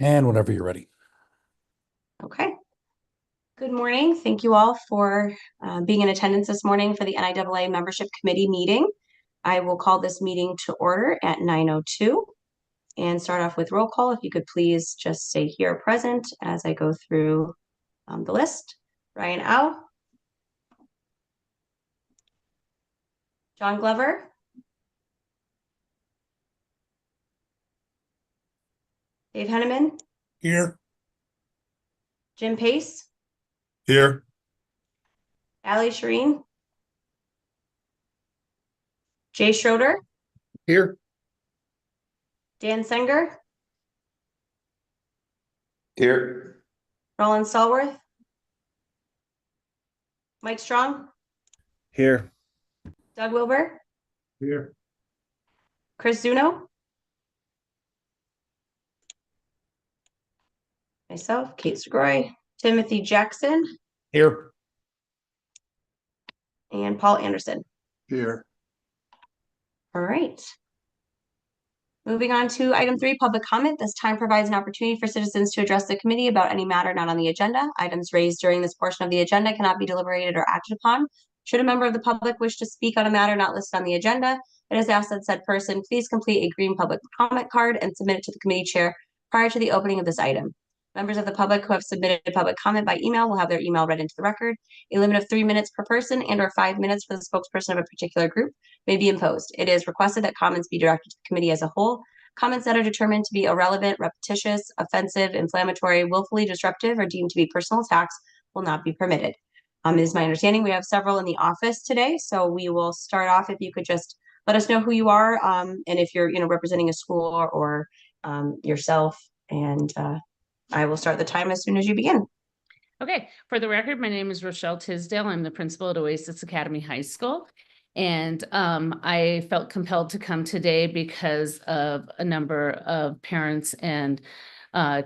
And whenever you're ready. Okay. Good morning. Thank you all for being in attendance this morning for the NIAA Membership Committee meeting. I will call this meeting to order at 9:02 and start off with roll call. If you could please just say here present as I go through the list. Ryan Au, John Glover, Dave Henneman, Here. Jim Pace, Here. Allie Shireen, Jay Schroeder, Here. Dan Senger, Here. Roland Stallworth, Mike Strong, Here. Doug Wilbur, Here. Chris Zuno, myself, Kate Segroy, Timothy Jackson, Here. and Paul Anderson. Here. All right. Moving on to item 3, public comment. This time provides an opportunity for citizens to address the committee about any matter not on the agenda. Items raised during this portion of the agenda cannot be deliberated or acted upon. Should a member of the public wish to speak on a matter not listed on the agenda, it is asked that said person please complete a green public comment card and submit it to the committee chair prior to the opening of this item. Members of the public who have submitted public comment by email will have their email read into the record. A limit of 3 minutes per person and or 5 minutes for the spokesperson of a particular group may be imposed. It is requested that comments be directed to the committee as a whole. Comments that are determined to be irrelevant, repetitious, offensive, inflammatory, willfully disruptive, or deemed to be personal attacks will not be permitted. It is my understanding we have several in the office today, so we will start off. If you could just let us know who you are, and if you're representing a school or yourself, and I will start the time as soon as you begin. Okay, for the record, my name is Rochelle Tisdale. I'm the principal at Oasis Academy High School. And I felt compelled to come today because of a number of parents and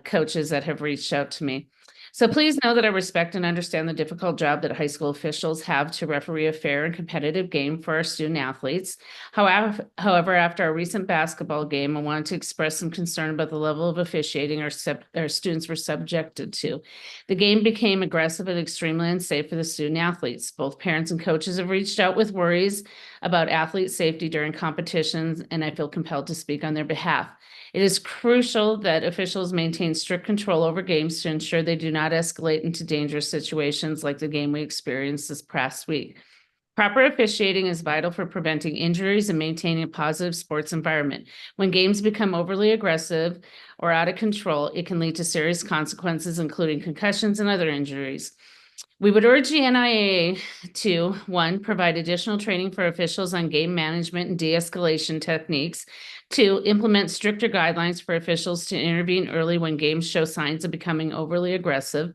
coaches that have reached out to me. So please know that I respect and understand the difficult job that high school officials have to referee a fair and competitive game for our student athletes. However, after our recent basketball game, I wanted to express some concern about the level of officiating our students were subjected to. The game became aggressive and extremely unsafe for the student athletes. Both parents and coaches have reached out with worries about athlete safety during competitions, and I feel compelled to speak on their behalf. It is crucial that officials maintain strict control over games to ensure they do not escalate into dangerous situations like the game we experienced this past week. Proper officiating is vital for preventing injuries and maintaining a positive sports environment. When games become overly aggressive or out of control, it can lead to serious consequences, including concussions and other injuries. We would urge the NIAA to, 1, provide additional training for officials on game management and de-escalation techniques. 2, implement stricter guidelines for officials to intervene early when games show signs of becoming overly aggressive.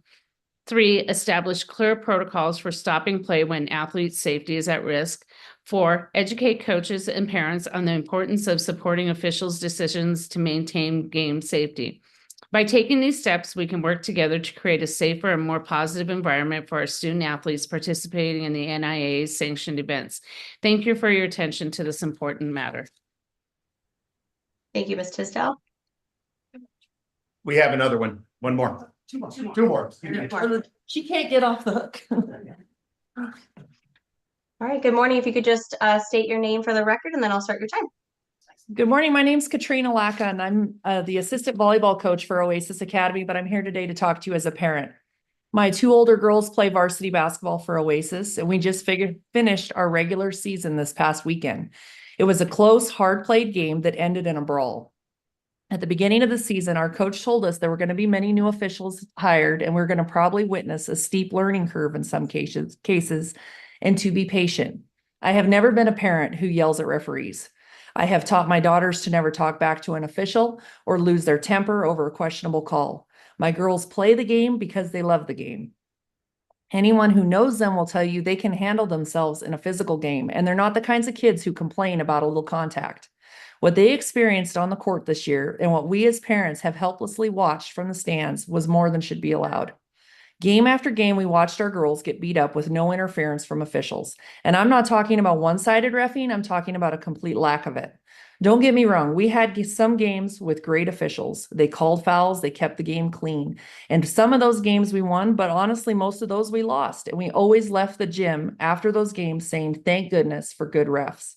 3, establish clear protocols for stopping play when athlete safety is at risk. 4, educate coaches and parents on the importance of supporting officials' decisions to maintain game safety. By taking these steps, we can work together to create a safer and more positive environment for our student athletes participating in the NIAA's sanctioned events. Thank you for your attention to this important matter. Thank you, Ms. Tisdale. We have another one. One more. Two more. Two more. She can't get off the hook. All right, good morning. If you could just state your name for the record, and then I'll start your time. Good morning. My name's Katrina Lacka, and I'm the assistant volleyball coach for Oasis Academy, but I'm here today to talk to you as a parent. My 2 older girls play varsity basketball for Oasis, and we just finished our regular season this past weekend. It was a close, hard-played game that ended in a brawl. At the beginning of the season, our coach told us there were going to be many new officials hired, and we're going to probably witness a steep learning curve in some cases, and to be patient. I have never been a parent who yells at referees. I have taught my daughters to never talk back to an official or lose their temper over a questionable call. My girls play the game because they love the game. Anyone who knows them will tell you they can handle themselves in a physical game, and they're not the kinds of kids who complain about a little contact. What they experienced on the court this year and what we as parents have helplessly watched from the stands was more than should be allowed. Game after game, we watched our girls get beat up with no interference from officials. And I'm not talking about one-sided reffing, I'm talking about a complete lack of it. Don't get me wrong, we had some games with great officials. They called fouls, they kept the game clean. And some of those games we won, but honestly, most of those we lost. And we always left the gym after those games saying, thank goodness for good refs.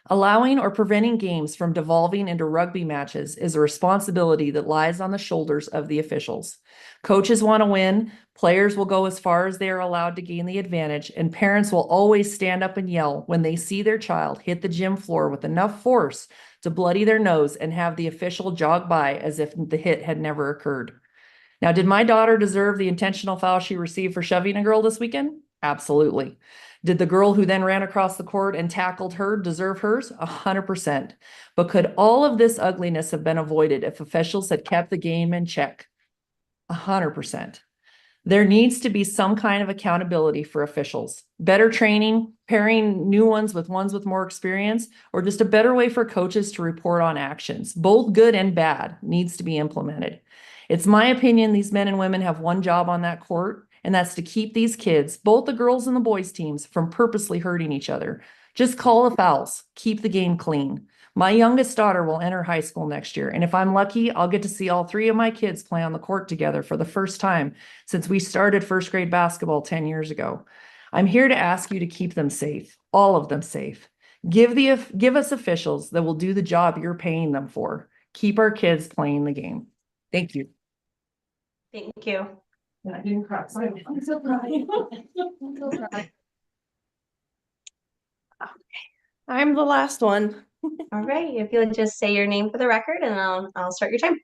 Allowing or preventing games from devolving into rugby matches is a responsibility that lies on the shoulders of the officials. Coaches want to win, players will go as far as they are allowed to gain the advantage, and parents will always stand up and yell when they see their child hit the gym floor with enough force to bloody their nose and have the official jog by as if the hit had never occurred. Now, did my daughter deserve the intentional foul she received for shoving a girl this weekend? Absolutely. Did the girl who then ran across the court and tackled her deserve hers? 100%. But could all of this ugliness have been avoided if officials had kept the game in check? 100%. There needs to be some kind of accountability for officials. Better training, pairing new ones with more experience, or just a better way for coaches to report on actions, both good and bad, needs to be implemented. It's my opinion these men and women have one job on that court, and that's to keep these kids, both the girls and the boys teams, from purposely hurting each other. Just call the fouls, keep the game clean. My youngest daughter will enter high school next year, and if I'm lucky, I'll get to see all three of my kids play on the court together for the first time since we started first grade basketball 10 years ago. I'm here to ask you to keep them safe, all of them safe. Give us officials that will do the job you're paying them for. Keep our kids playing the game. Thank you. Thank you. I'm so proud. I'm the last one. All right, if you'll just say your name for the record and I'll start your time.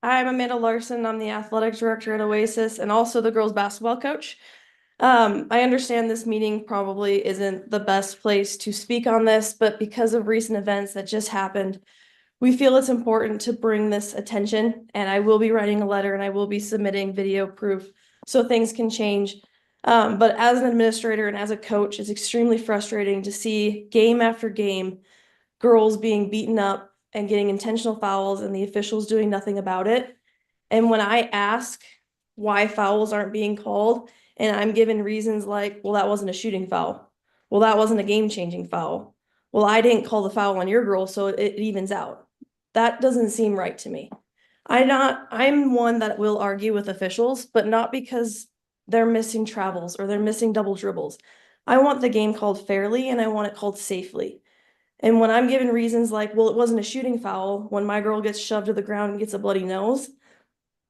I'm Amanda Larson. I'm the athletic director at Oasis and also the girls basketball coach. I understand this meeting probably isn't the best place to speak on this, but because of recent events that just happened, we feel it's important to bring this attention, and I will be writing a letter and I will be submitting video proof so things can change. But as an administrator and as a coach, it's extremely frustrating to see game after game girls being beaten up and getting intentional fouls and the officials doing nothing about it. And when I ask why fouls aren't being called, and I'm given reasons like, well, that wasn't a shooting foul. Well, that wasn't a game-changing foul. Well, I didn't call the foul on your girl, so it evens out. That doesn't seem right to me. I'm one that will argue with officials, but not because they're missing travels or they're missing double dribbles. I want the game called fairly and I want it called safely. And when I'm given reasons like, well, it wasn't a shooting foul when my girl gets shoved to the ground and gets a bloody nose,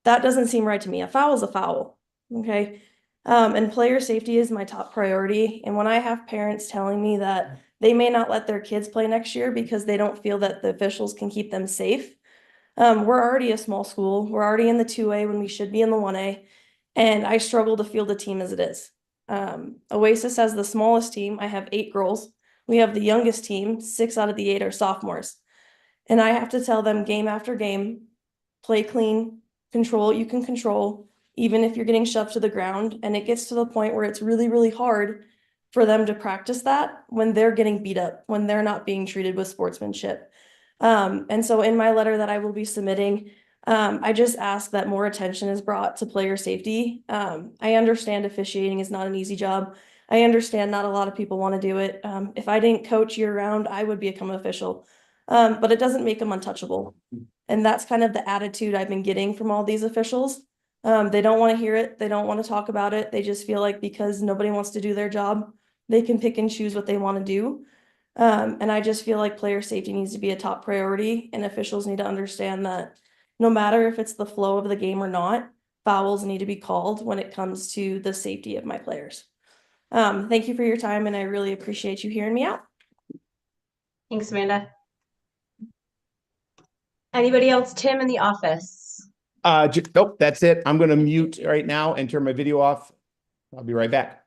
that doesn't seem right to me. A foul is a foul, okay? And player safety is my top priority. And when I have parents telling me that they may not let their kids play next year because they don't feel that the officials can keep them safe, we're already a small school. We're already in the 2A when we should be in the 1A. And I struggle to field a team as it is. Oasis has the smallest team. I have 8 girls. We have the youngest team. 6 out of the 8 are sophomores. And I have to tell them game after game, play clean, control what you can control, even if you're getting shoved to the ground. And it gets to the point where it's really, really hard for them to practice that when they're getting beat up, when they're not being treated with sportsmanship. And so in my letter that I will be submitting, I just ask that more attention is brought to player safety. I understand officiating is not an easy job. I understand not a lot of people want to do it. If I didn't coach year round, I would become an official. But it doesn't make them untouchable. And that's kind of the attitude I've been getting from all these officials. They don't want to hear it. They don't want to talk about it. They just feel like because nobody wants to do their job, they can pick and choose what they want to do. And I just feel like player safety needs to be a top priority, and officials need to understand that no matter if it's the flow of the game or not, fouls need to be called when it comes to the safety of my players. Thank you for your time, and I really appreciate you hearing me out. Thanks, Amanda. Anybody else? Tim in the office. Nope, that's it. I'm gonna mute right now and turn my video off. I'll be right back.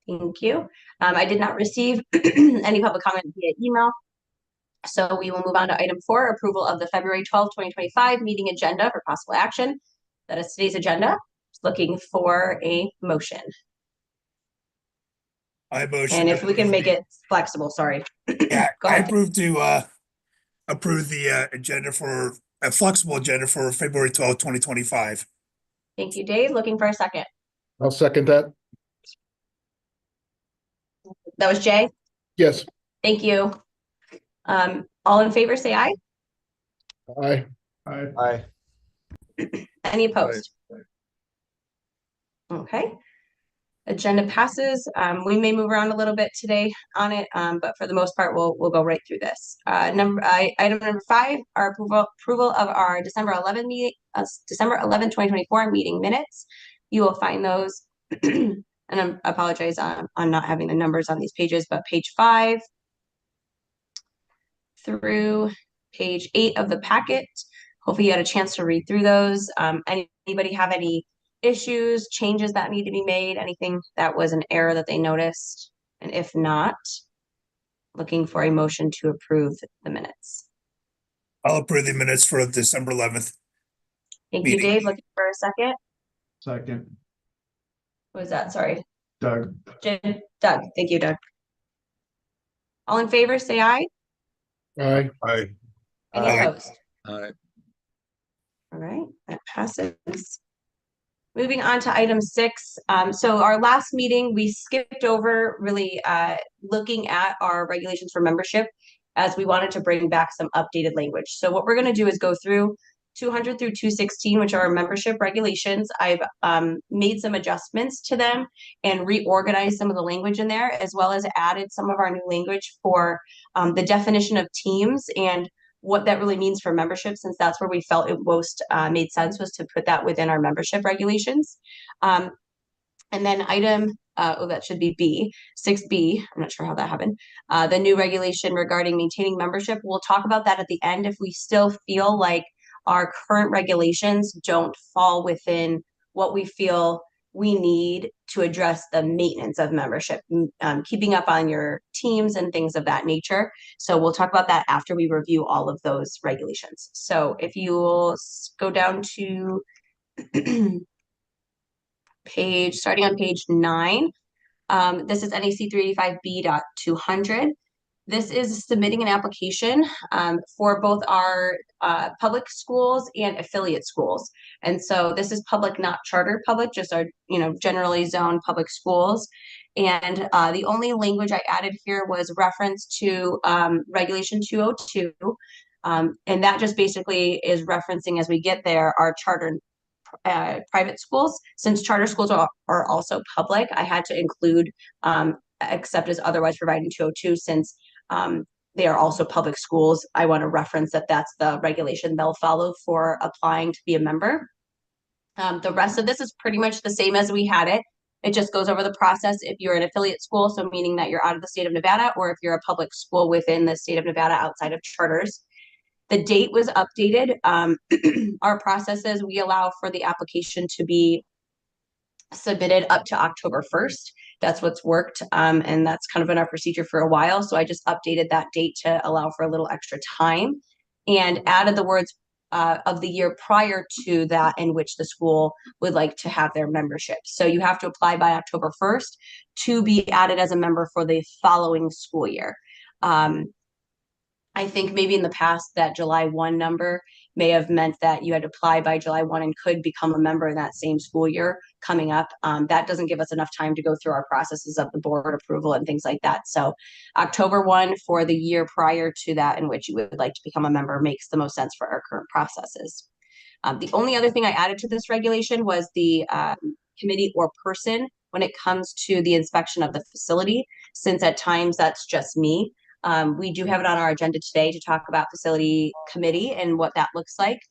Thank you. I did not receive any public comment via email. So we will move on to item 4, approval of the February 12th, 2025 meeting agenda for possible action. That is today's agenda. Just looking for a motion. I motion. And if we can make it flexible, sorry. Yeah, Go I ahead. approve to approve the agenda for a flexible agenda for February 12th, 2025. Thank you, Dave. Looking for a second. I'll second that. That was Jay. Yes. Thank you. All in favor, say aye. Aye. Aye. Aye. Any opposed? Okay. Agenda passes. We may move around a little bit today on it, but for the most part, we'll go right through this. Item number 5, our approval of our December 11 meeting, December 11, 2024 meeting minutes. You will find those, and I apologize on not having the numbers on these pages, but page 5 through page 8 of the packet. Hopefully you had a chance to read through those. Anybody have any issues, changes that need to be made, anything that was an error that they noticed? And if not, looking for a motion to approve the minutes. I'll approve the minutes for December 11th. Thank you, Meeting. Dave. Looking for a second. Second. What was that? Sorry. Doug. Doug. Thank you, Doug. All in favor, say aye. Aye. Aye. Any Aye. opposed? Aye. All right, that passes. Moving on to item 6. So our last meeting, we skipped over really looking at our regulations for membership as we wanted to bring back some updated language. So what we're going to do is go through 200 through 216, which are our membership regulations. I've made some adjustments to them and reorganized some of the language in there, as well as added some of our new language for the definition of teams and what that really means for membership, since that's where we felt it most made sense, was to put that within our membership regulations. And then item, that should be B, 6B, I'm not sure how that happened. The new regulation regarding maintaining membership, we'll talk about that at the end if we still feel like our current regulations don't fall within what we feel we need to address the maintenance of membership, keeping up on your teams and things of that nature. So we'll talk about that after we review all of those regulations. So if you will go down to starting on page 9, this is NAC 385B.200. This is submitting an application for both our public schools and affiliate schools. And so this is public, not charter public, just our, generally zoned public schools. And the only language I added here was reference to Regulation 202. And that just basically is referencing, as we get there, our charter private schools. Since charter schools are also public, I had to include except as otherwise provided in 202, since they are also public schools. I want to reference that that's the regulation they'll follow for applying to be a member. The rest of this is pretty much the same as we had it. It just goes over the process if you're an affiliate school, so meaning that you're out of the state of Nevada, or if you're a public school within the state of Nevada outside of charters. The date was updated. Our processes, we allow for the application to be submitted up to October 1st. That's what's worked, and that's kind of been our procedure for a while. So I just updated that date to allow for a little extra time and added the words of the year prior to that in which the school would like to have their membership. So you have to apply by October 1st to be added as a member for the following school year. I think maybe in the past that July 1 number may have meant that you had to apply by July 1 and could become a member in that same school year coming up. That doesn't give us enough time to go through our processes of the board approval and things like that. So October 1 for the year prior to that in which you would like to become a member makes the most sense for our current processes. The only other thing I added to this regulation was the committee or person when it comes to the inspection of the facility, since at times that's just me. We do have it on our agenda today to talk about facility committee and what that looks like,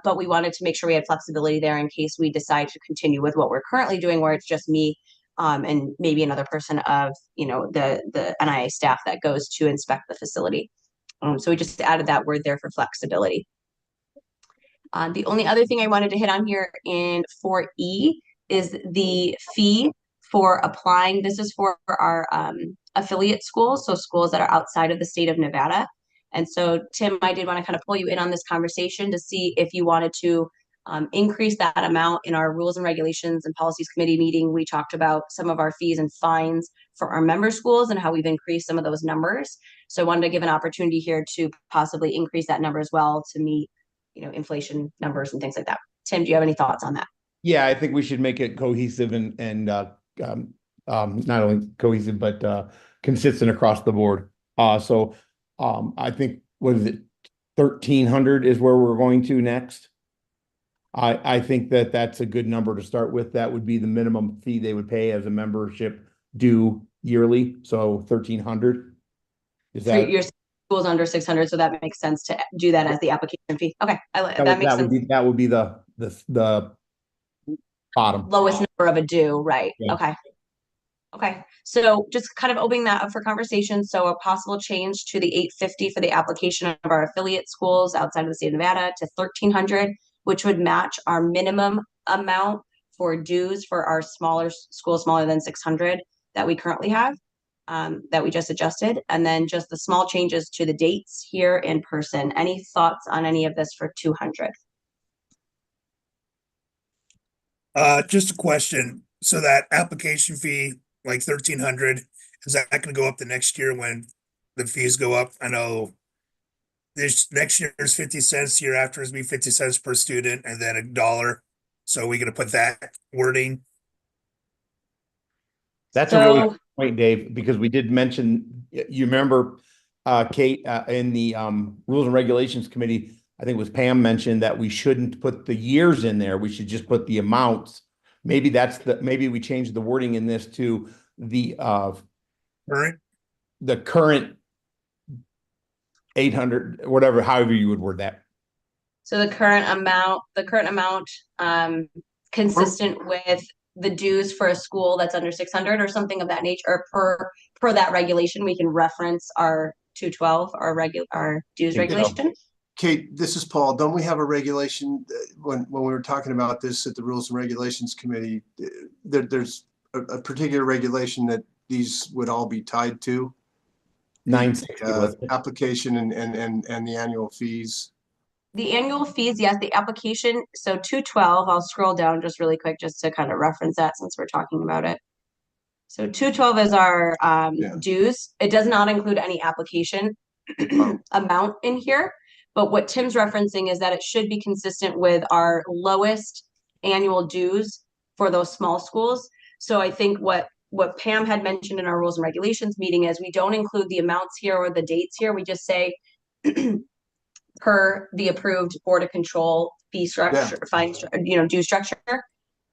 but we wanted to make sure we had flexibility there in case we decide to continue with what we're currently doing, where it's just me and maybe another person of the NIAA staff that goes to inspect the facility. So we just added that word there for flexibility. The only other thing I wanted to hit on here in 4E is the fee for applying. This is for our affiliate schools, so schools that are outside of the state of Nevada. And so, Tim, I did want to kind of pull you in on this conversation to see if you wanted to increase that amount. In our rules and regulations and policies committee meeting, we talked about some of our fees and fines for our member schools and how we've increased some of those numbers. So I wanted to give an opportunity here to possibly increase that number as well to meet, inflation numbers and things like that. Tim, do you have any thoughts on that? Yeah, I think we should make it cohesive and not only cohesive, but consistent across the board. So I think, what is it? 1,300 is where we're going to next. I think that that's a good number to start with. That would be the minimum fee they would pay as a membership due yearly. So 1,300. Is So that? your school's under 600, so that makes sense to do that as the application fee. Okay, that makes sense. That would be the bottom. Lowest number of a due, right? Yeah. Okay. Okay, so just kind of opening that up for conversation. So a possible change to the 850 for the application of our affiliate schools outside of the state of Nevada to 1,300, which would match our minimum amount for dues for our smaller schools, smaller than 600 that we currently have, that we just adjusted. And then just the small changes to the dates here in person. Any thoughts on any of this for 200? Just a question. So that application fee, like 1,300, is that gonna go up the next year when the fees go up? I know this next year is 50 cents, year after is be 50 cents per student, and then $1. So we gonna put that wording? That's a really So, good point, Dave, because we did mention, you remember, Kate, in the Rules and Regulations Committee, I think it was Pam mentioned that we shouldn't put the years in there. We should just put the amounts. Maybe maybe we change the wording in this to the Current? the current 800, whatever, however you would word that. so the current amount, consistent with the dues for a school that's under 600 or something of that nature, or per that regulation, we can reference our 212, our dues Think so. regulation. Kate, this is Paul. Don't we have a regulation when we were talking about this at the Rules and Regulations Committee? There's a particular regulation that these would all be tied to. 960. Application and the annual fees. The annual fees, yes, the application, so 212, I'll scroll down just really quick just to kind of reference that since we're talking about it. So 212 is our Yeah. dues. It does not include any application amount in here. But what Tim's referencing is that it should be consistent with our lowest annual dues for those small schools. So I think what Pam had mentioned in our rules and regulations meeting is we don't include the amounts here or the dates here. We just say per the approved Board of Control fee structure, due structure.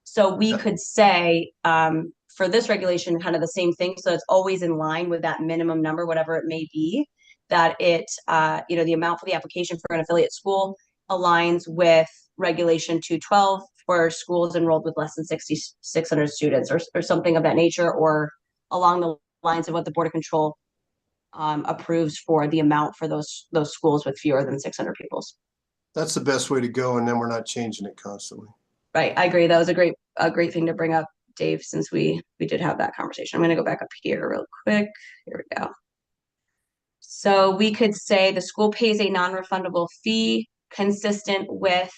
So we could say, for this regulation, kind of the same thing. So it's always in line with that minimum number, whatever it may be, that it, the amount for the application for an affiliate school aligns with regulation 212 for schools enrolled with less than 600 students or something of that nature, or along the lines of what the Board of Control approves for the amount for those schools with fewer than 600 pupils. That's the best way to go, and then we're not changing it constantly. Right, I agree. That was a great thing to bring up, Dave, since we did have that conversation. I'm going to go back up here real quick. Here we go. So we could say the school pays a non-refundable fee consistent with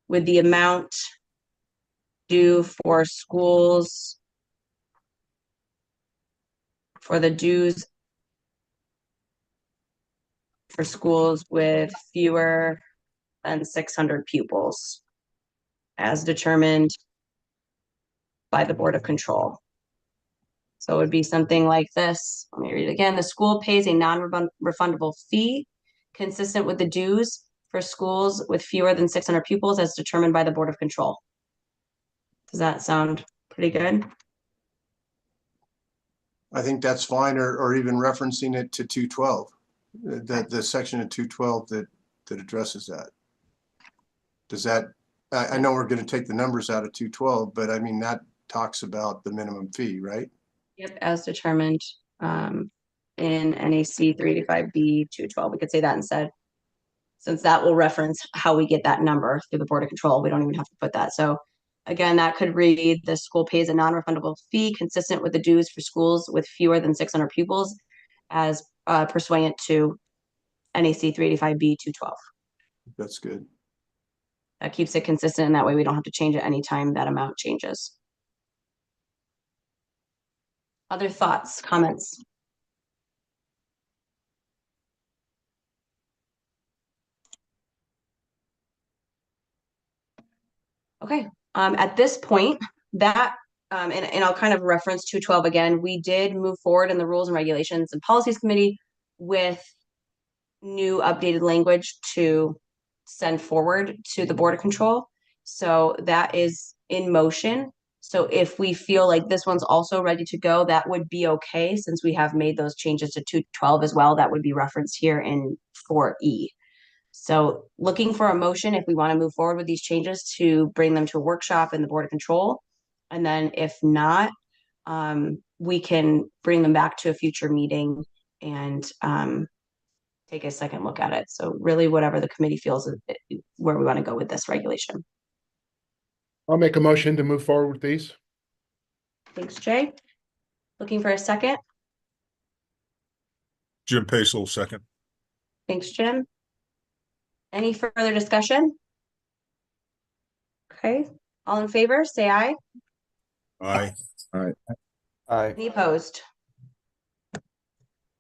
the amount due for schools for the dues for schools with fewer than 600 pupils as determined by the Board of Control. So it would be something like this. Let me read it again. The school pays a non-refundable fee consistent with the dues for schools with fewer than 600 pupils as determined by the Board of Control. Does that sound pretty good? I think that's fine, or even referencing it to 212, the section of 212 that addresses that. Does that, I know we're going to take the numbers out of 212, but I mean, that talks about the minimum fee, right? Yep, as determined in NAC 385B 212. We could say that instead, since that will reference how we get that number through the Board of Control. We don't even have to put that. So again, that could read, the school pays a non-refundable fee consistent with the dues for schools with fewer than 600 pupils as pursuant to NAC 385B 212. That's good. That keeps it consistent, and that way we don't have to change it anytime that amount changes. Other thoughts, comments? Okay, at this point, that and I'll kind of reference 212 again, we did move forward in the Rules and Regulations and Policies Committee with new updated language to send forward to the Board of Control. So that is in motion. So if we feel like this one's also ready to go, that would be okay, since we have made those changes to 212 as well. That would be referenced here in 4E. So looking for a motion if we want to move forward with these changes to bring them to a workshop in the Board of Control. And then if not, we can bring them back to a future meeting and take a second look at it. So really whatever the committee feels is where we want to go with this regulation. I'll make a motion to move forward with these. Thanks, Jay. Looking for a second. Jim Pace will second. Thanks, Jim. Any further discussion? Okay, all in favor, say aye. Aye. Aye. Any opposed?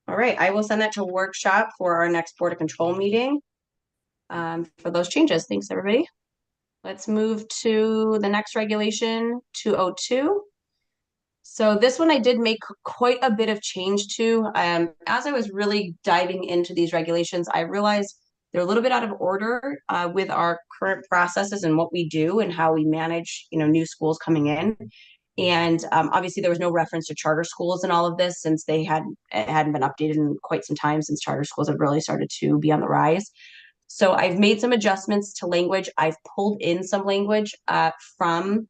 All right, I will send that to workshop for our next Board of Control meeting for those changes. Thanks, everybody. Let's move to the next regulation, 202. So this one I did make quite a bit of change to. As I was really diving into these regulations, I realized they're a little bit out of order with our current processes and what we do and how we manage, new schools coming in. And obviously there was no reference to charter schools in all of this, since it hadn't been updated in quite some time, since charter schools have really started to be on the rise. So I've made some adjustments to language. I've pulled in some language from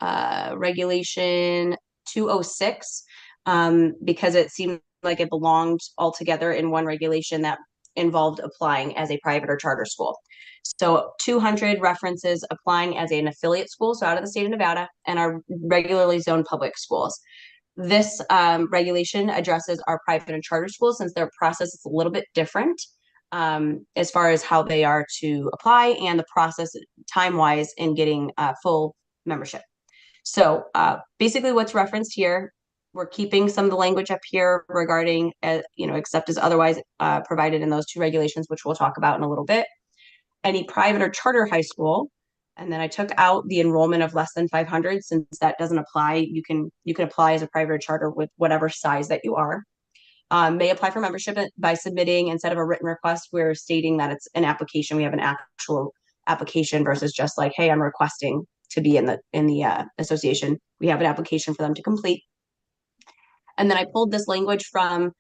regulation 206 because it seemed like it belonged all together in one regulation that involved applying as a private or charter school. So 200 references applying as an affiliate school, so out of the state of Nevada, and our regularly zoned public schools. This regulation addresses our private and charter schools, since their process is a little bit different as far as how they are to apply and the process time-wise in getting full membership. So basically what's referenced here, we're keeping some of the language up here regarding, except as otherwise provided in those two regulations, which we'll talk about in a little bit. Any private or charter high school, and then I took out the enrollment of less than 500, since that doesn't apply. You can apply as a private or charter with whatever size that you are. May apply for membership by submitting, instead of a written request, we're stating that it's an application. We have an actual application versus just like, hey, I'm requesting to be in the association. We have an application for them to complete. And then I pulled this language from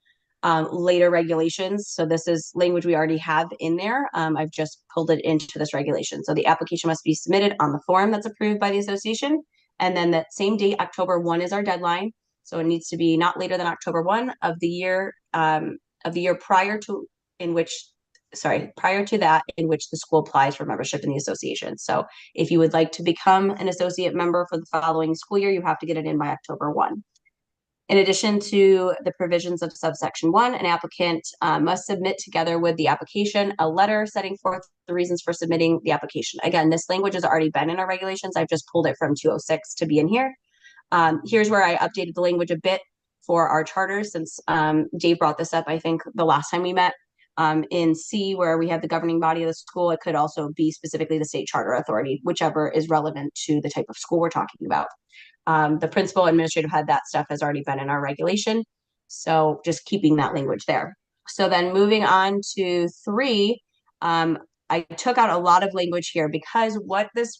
later regulations. So this is language we already have in there. I've just pulled it into this regulation. So the application must be submitted on the form that's approved by the association. And then that same date, October 1 is our deadline. So it needs to be not later than October 1 of the year prior to that in which the school applies for membership in the association. So if you would like to become an associate member for the following school year, you have to get it in by October 1. In addition to the provisions of subsection 1, an applicant must submit together with the application a letter setting forth the reasons for submitting the application. Again, this language has already been in our regulations. I've just pulled it from 206 to be in here. Here's where I updated the language a bit for our charters, since Dave brought this up, I think, the last time we met. In C, where we have the governing body of the school, it could also be specifically the state charter authority, whichever is relevant to the type of school we're talking about. The principal administrative head, that stuff has already been in our regulation. So just keeping that language there. So then moving on to 3, I took out a lot of language here because what this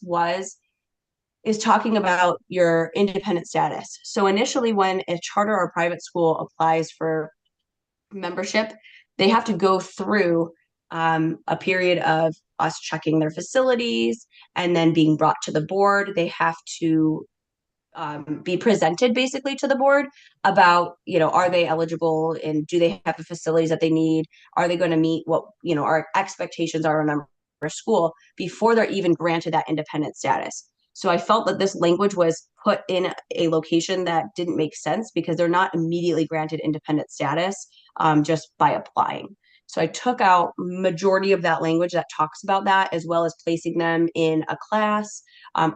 is talking about your independent status. So initially when a charter or private school applies for membership, they have to go through a period of us checking their facilities and then being brought to the board. They have to be presented basically to the board about, are they eligible and do they have the facilities that they need? Are they going to meet what, our expectations are of a member school before they're even granted that independent status? So I felt that this language was put in a location that didn't make sense because they're not immediately granted independent status just by applying. So I took out majority of that language that talks about that, as well as placing them in a class.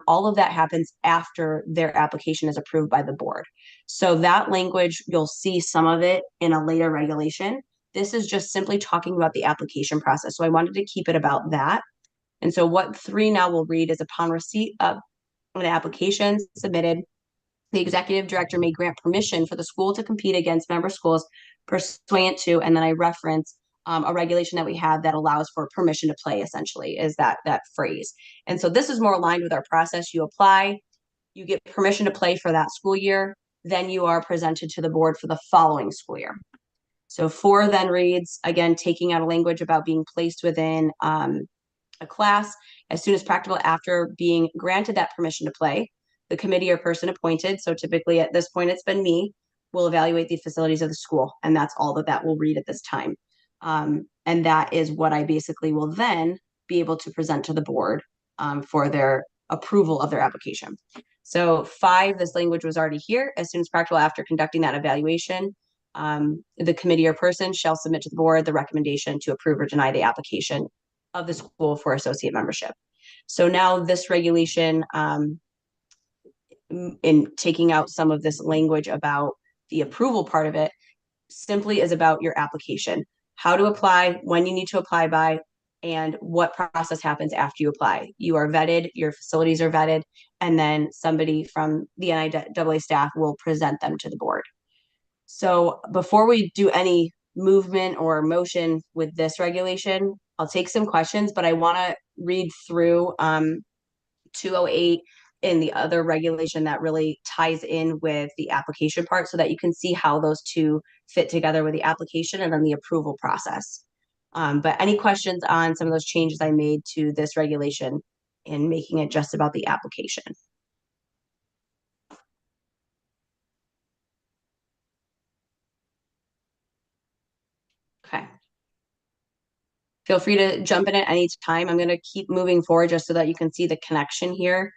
All of that happens after their application is approved by the board. So that language, you'll see some of it in a later regulation. This is just simply talking about the application process. So I wanted to keep it about that. And so what 3 now will read is upon receipt of an application submitted, The executive director may grant permission for the school to compete against member schools pursuant to, and then I reference a regulation that we have that allows for permission to play, essentially, is that phrase. And so this is more aligned with our process. You apply, you get permission to play for that school year, then you are presented to the board for the following school year. So 4 then reads, again, taking out a language about being placed within a class as soon as practical after being granted that permission to play. The committee or person appointed, so typically at this point it's been me, will evaluate the facilities of the school, and that's all that will read at this time. And that is what I basically will then be able to present to the board for their approval of their application. So 5, this language was already here. As soon as practical after conducting that evaluation, the committee or person shall submit to the board the recommendation to approve or deny the application of the school for associate membership. So now this regulation, in taking out some of this language about the approval part of it, simply is about your application, how to apply, when you need to apply by, and what process happens after you apply. You are vetted, your facilities are vetted, and then somebody from the NIAA staff will present them to the board. So before we do any movement or motion with this regulation, I'll take some questions, but I want to read through 208 in the other regulation that really ties in with the application part so that you can see how those two fit together with the application and then the approval process. But any questions on some of those changes I made to this regulation in making it just about the application? Okay. Feel free to jump in at any time. I'm going to keep moving forward just so that you can see the connection here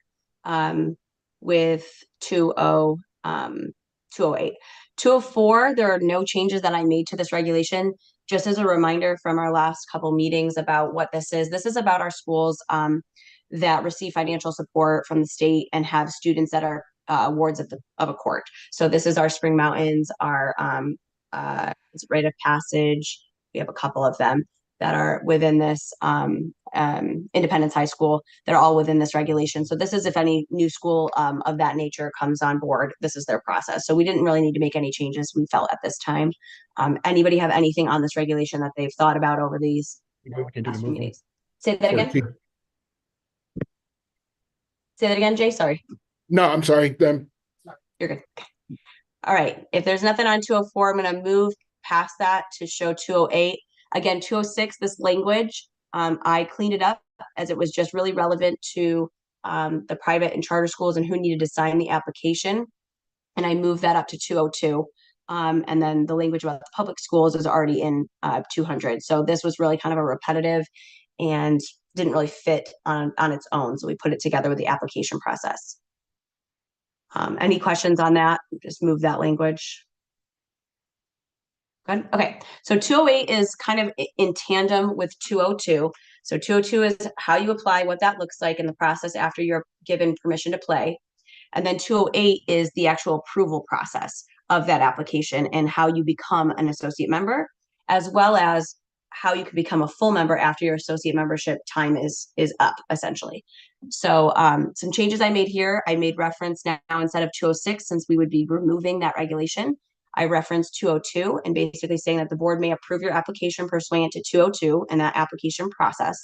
with 208. 204, there are no changes that I made to this regulation. Just as a reminder from our last couple meetings about what this is about our schools that receive financial support from the state and have students that are wards of a court. So this is our Spring Mountains, our rite of passage. We have a couple of them that are within this Independence High School. They're all within this regulation. So this is if any new school of that nature comes on board, this is their process. So we didn't really need to make any changes, we felt, at this time. Anybody have anything on this regulation that they've thought about over these past few meetings? Say that again. Say that again, Jay, sorry. No, I'm sorry. You're good. Okay. All right, if there's nothing on 204, I'm gonna move past that to show 208. Again, 206, this language, I cleaned it up as it was just really relevant to the private and charter schools and who needed to sign the application. And I moved that up to 202. And then the language about the public schools is already in 200. So this was really kind of a repetitive and didn't really fit on its own. So we put it together with the application process. Any questions on that? Just move that language. Good. Okay. So 208 is kind of in tandem with 202. So 202 is how you apply, what that looks like in the process after you're given permission to play. And then 208 is the actual approval process of that application and how you become an associate member, as well as how you can become a full member after your associate membership time is up, essentially. So some changes I made here, I made reference now instead of 206, since we would be removing that regulation, I referenced 202 and basically saying that the board may approve your application pursuant to 202 and that application process.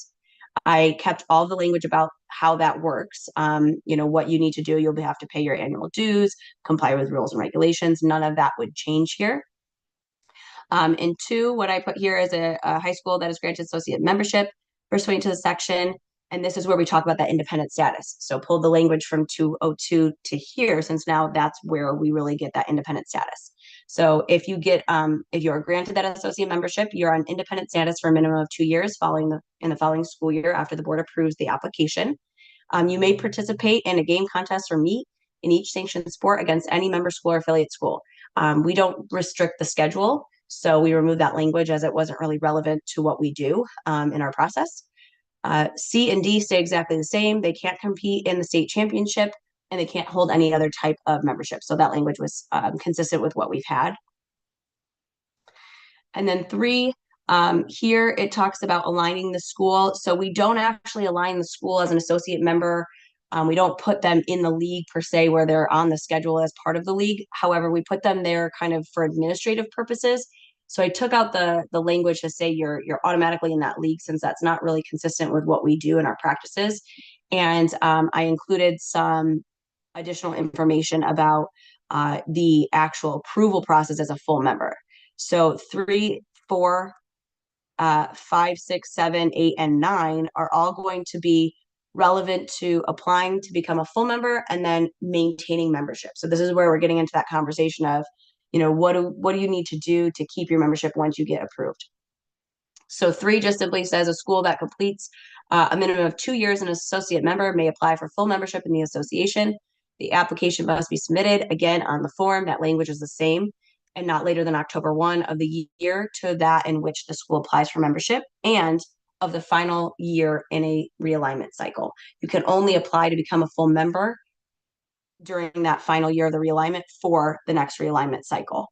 I kept all the language about how that works. What you need to do, you'll have to pay your annual dues, comply with rules and regulations. None of that would change here. And 2, what I put here is a high school that is granted associate membership pursuant to the section. And this is where we talk about that independent status. So pull the language from 202 to here, since now that's where we really get that independent status. So if you are granted that associate membership, you're on independent status for a minimum of 2 years in the following school year after the board approves the application. You may participate in a game contest or meet in each sanctioned sport against any member school or affiliate school. We don't restrict the schedule, so we remove that language as it wasn't really relevant to what we do in our process. C and D stay exactly the same. They can't compete in the state championship and they can't hold any other type of membership. So that language was consistent with what we've had. And then 3, here it talks about aligning the school. So we don't actually align the school as an associate member We don't put them in the league per se where they're on the schedule as part of the league. However, we put them there kind of for administrative purposes. So I took out the language to say you're automatically in that league, since that's not really consistent with what we do in our practices. And I included some additional information about the actual approval process as a full member. So 3, 4, 5, 6, 7, 8, and 9 are all going to be relevant to applying to become a full member and then maintaining membership. So this is where we're getting into that conversation of, what do you need to do to keep your membership once you get approved? So 3 just simply says a school that completes a minimum of 2 years as an associate member may apply for full membership in the association. The application must be submitted again on the form. That language is the same, and not later than October 1 of the year to that in which the school applies for membership, and of the final year in a realignment cycle. You can only apply to become a full member during that final year of the realignment for the next realignment cycle.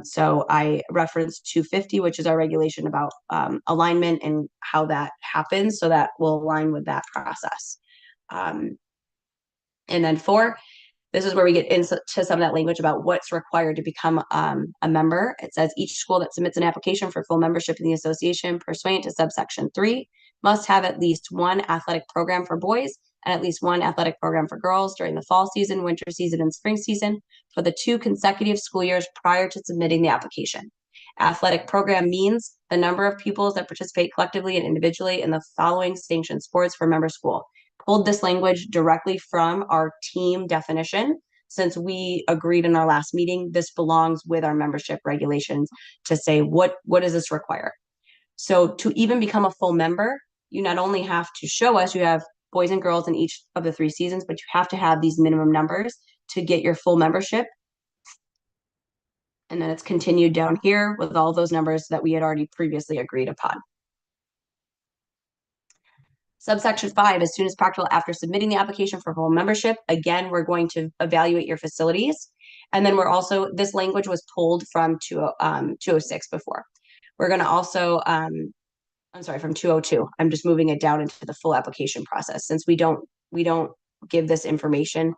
So I referenced 250, which is our regulation about alignment and how that happens. So that will align with that process. And then 4, this is where we get into some of that language about what's required to become a member. It says each school that submits an application for full membership in the association pursuant to subsection 3 must have at least 1 athletic program for boys and at least 1 athletic program for girls during the fall season, winter season, and spring season for the 2 consecutive school years prior to submitting the application. Athletic program means the number of pupils that participate collectively and individually in the following sanctioned sports for member school. Pulled this language directly from our team definition. Since we agreed in our last meeting, this belongs with our membership regulations to say what does this require. So to even become a full member, you not only have to show us you have boys and girls in each of the 3 seasons, but you have to have these minimum numbers to get your full membership. And then it's continued down here with all those numbers that we had already previously agreed upon. Subsection 5, as soon as practical after submitting the application for full membership, again, we're going to evaluate your facilities. And then we're also, this language was pulled from 206 before. We're going to also, from 202. I'm just moving it down into the full application process, since we don't give this information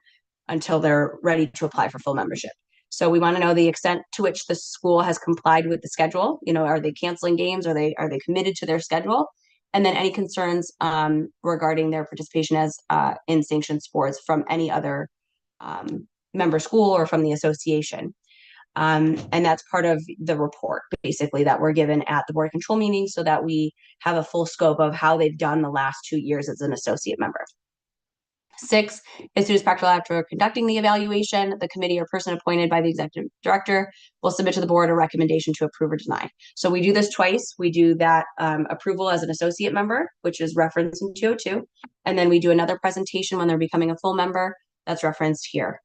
until they're ready to apply for full membership. So we want to know the extent to which the school has complied with the schedule. Are they canceling games? Are they committed to their schedule? And then any concerns regarding their participation as in sanctioned sports from any other member school or from the association. And that's part of the report, basically, that we're given at the board control meeting, so that we have a full scope of how they've done the last 2 years as an associate member. 6, as soon as practical after conducting the evaluation, the committee or person appointed by the executive director will submit to the board a recommendation to approve or deny. So we do this twice. We do that approval as an associate member, which is referenced in 202. And then we do another presentation when they're becoming a full member that's referenced here.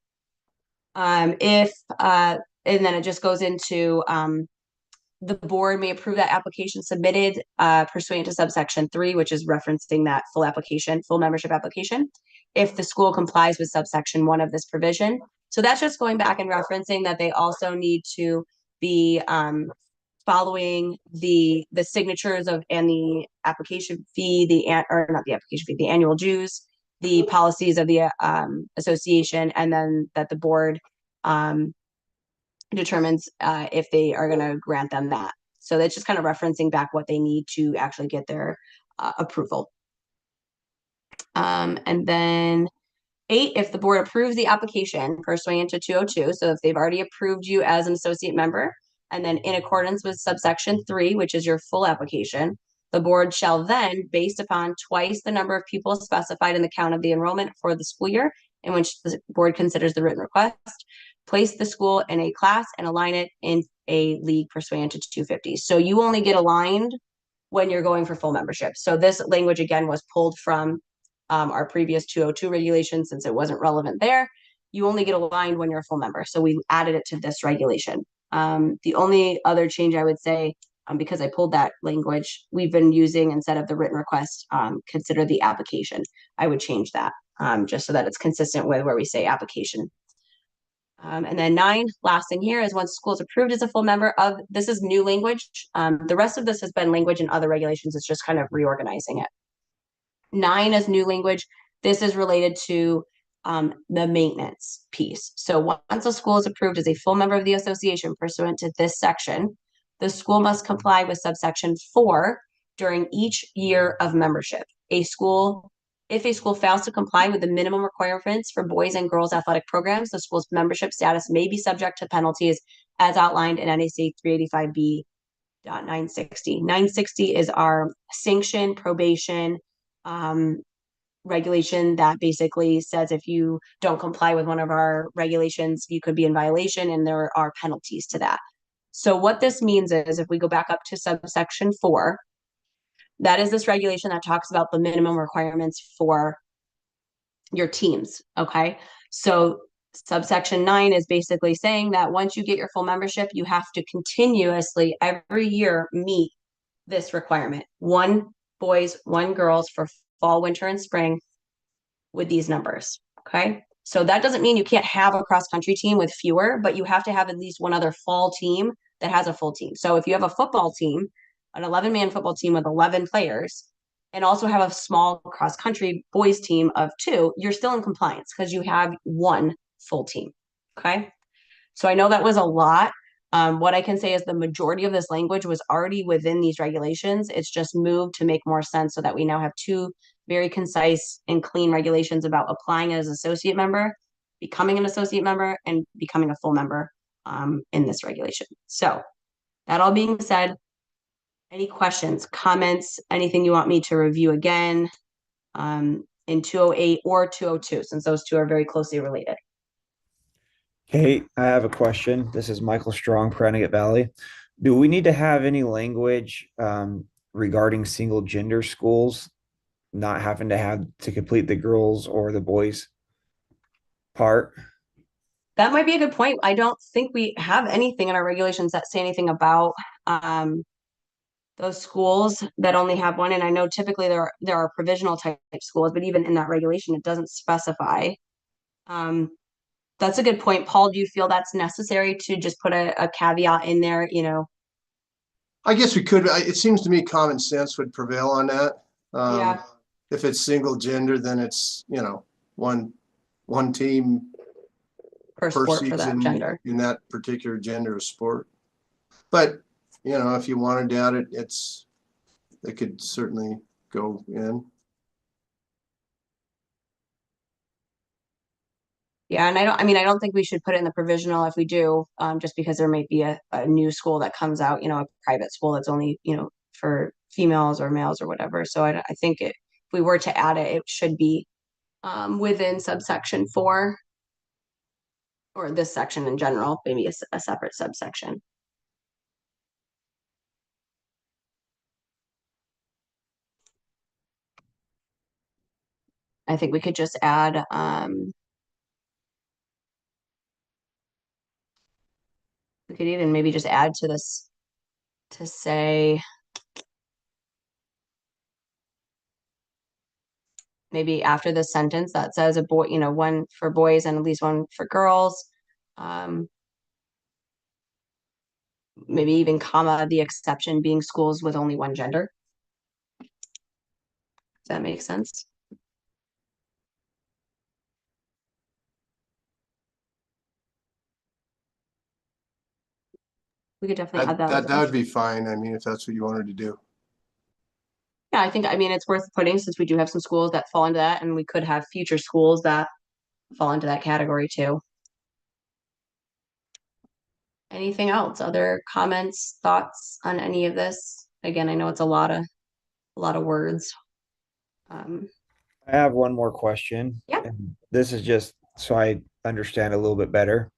And then it just goes into the board may approve that application submitted pursuant to subsection 3, which is referencing that full membership application, if the school complies with subsection 1 of this provision. So that's just going back and referencing that they also need to be following the signatures of and the application fee, the annual dues, the policies of the association, and then that the board determines if they are going to grant them that. So that's just kind of referencing back what they need to actually get their approval. And then 8, if the board approves the application pursuant to 202, so if they've already approved you as an associate member, and then in accordance with subsection 3, which is your full application, the board shall then, based upon twice the number of people specified in the count of the enrollment for the school year in which the board considers the written request, place the school in a class and align it in a league pursuant to 250. So you only get aligned when you're going for full membership. So this language, again, was pulled from our previous 202 regulation, since it wasn't relevant there. You only get aligned when you're a full member. So we added it to this regulation. The only other change I would say, because I pulled that language, we've been using, instead of the written request, consider the application. I would change that just so that it's consistent with where we say application. And then 9, last thing here is once school is approved as a full member of, this is new language. The rest of this has been language in other regulations. It's just kind of reorganizing it. 9 is new language. This is related to the maintenance piece. So once a school is approved as a full member of the association pursuant to this section, the school must comply with subsection 4 during each year of membership. If a school fails to comply with the minimum requirements for boys and girls athletic programs, the school's membership status may be subject to penalties as outlined in NAC 385B.960. 960 is our sanction probation regulation that basically says if you don't comply with one of our regulations, you could be in violation, and there are penalties to that. So what this means is, if we go back up to subsection 4, that is this regulation that talks about the minimum requirements for your teams. Okay. So subsection 9 is basically saying that once you get your full membership, you have to continuously every year meet this requirement. 1 boys, 1 girls for fall, winter, and spring with these numbers. Okay. So that doesn't mean you can't have a cross country team with fewer, but you have to have at least one other fall team that has a full team. So if you have a football team, an 11-man football team with 11 players, and also have a small cross country boys team of 2, you're still in compliance because you have 1 full team. Okay. So I know that was a lot. What I can say is the majority of this language was already within these regulations. It's just moved to make more sense so that we now have 2 very concise and clean regulations about applying as an associate member, becoming an associate member, and becoming a full member in this regulation. So that all being said, any questions, comments, anything you want me to review again in 208 or 202, since those 2 are very closely related? Kate, I have a question. This is Michael Strong, Prenegate Valley. Do we need to have any language regarding single gender schools not having to have to complete the girls or the boys part? That might be a good point. I don't think we have anything in our regulations that say anything about those schools that only have 1. And I know typically there are provisional type schools, but even in that regulation, it doesn't specify. That's a good point. Paul, do you feel that's necessary to just put a caveat in there, I guess we could, it seems to me common sense would prevail on that. Yeah. If it's single gender, then it's, one team per per sport for that season gender? in that particular gender of sport. But, if you wanted to add it, it could certainly go in. Yeah, and I don't think we should put it in the provisional if we do, just because there might be a new school that comes out, a private school that's only, for females or males or whatever. So I think if we were to add it, it should be within subsection 4, or this section in general, maybe a separate subsection. I think we could just add we could even maybe just add to this to say maybe after the sentence that says a boy, 1 for boys and at least 1 for girls. Maybe even comma, the exception being schools with only 1 gender. Does that make sense? We could definitely add that. That would be fine. If that's what you wanted to do. Yeah, it's worth putting, since we do have some schools that fall into that, and we could have future schools that fall into that category too. Anything else? Other comments, thoughts on any of this? Again, I know it's a lot of words. I have one more question. Yeah. And this is just so I understand a little bit better.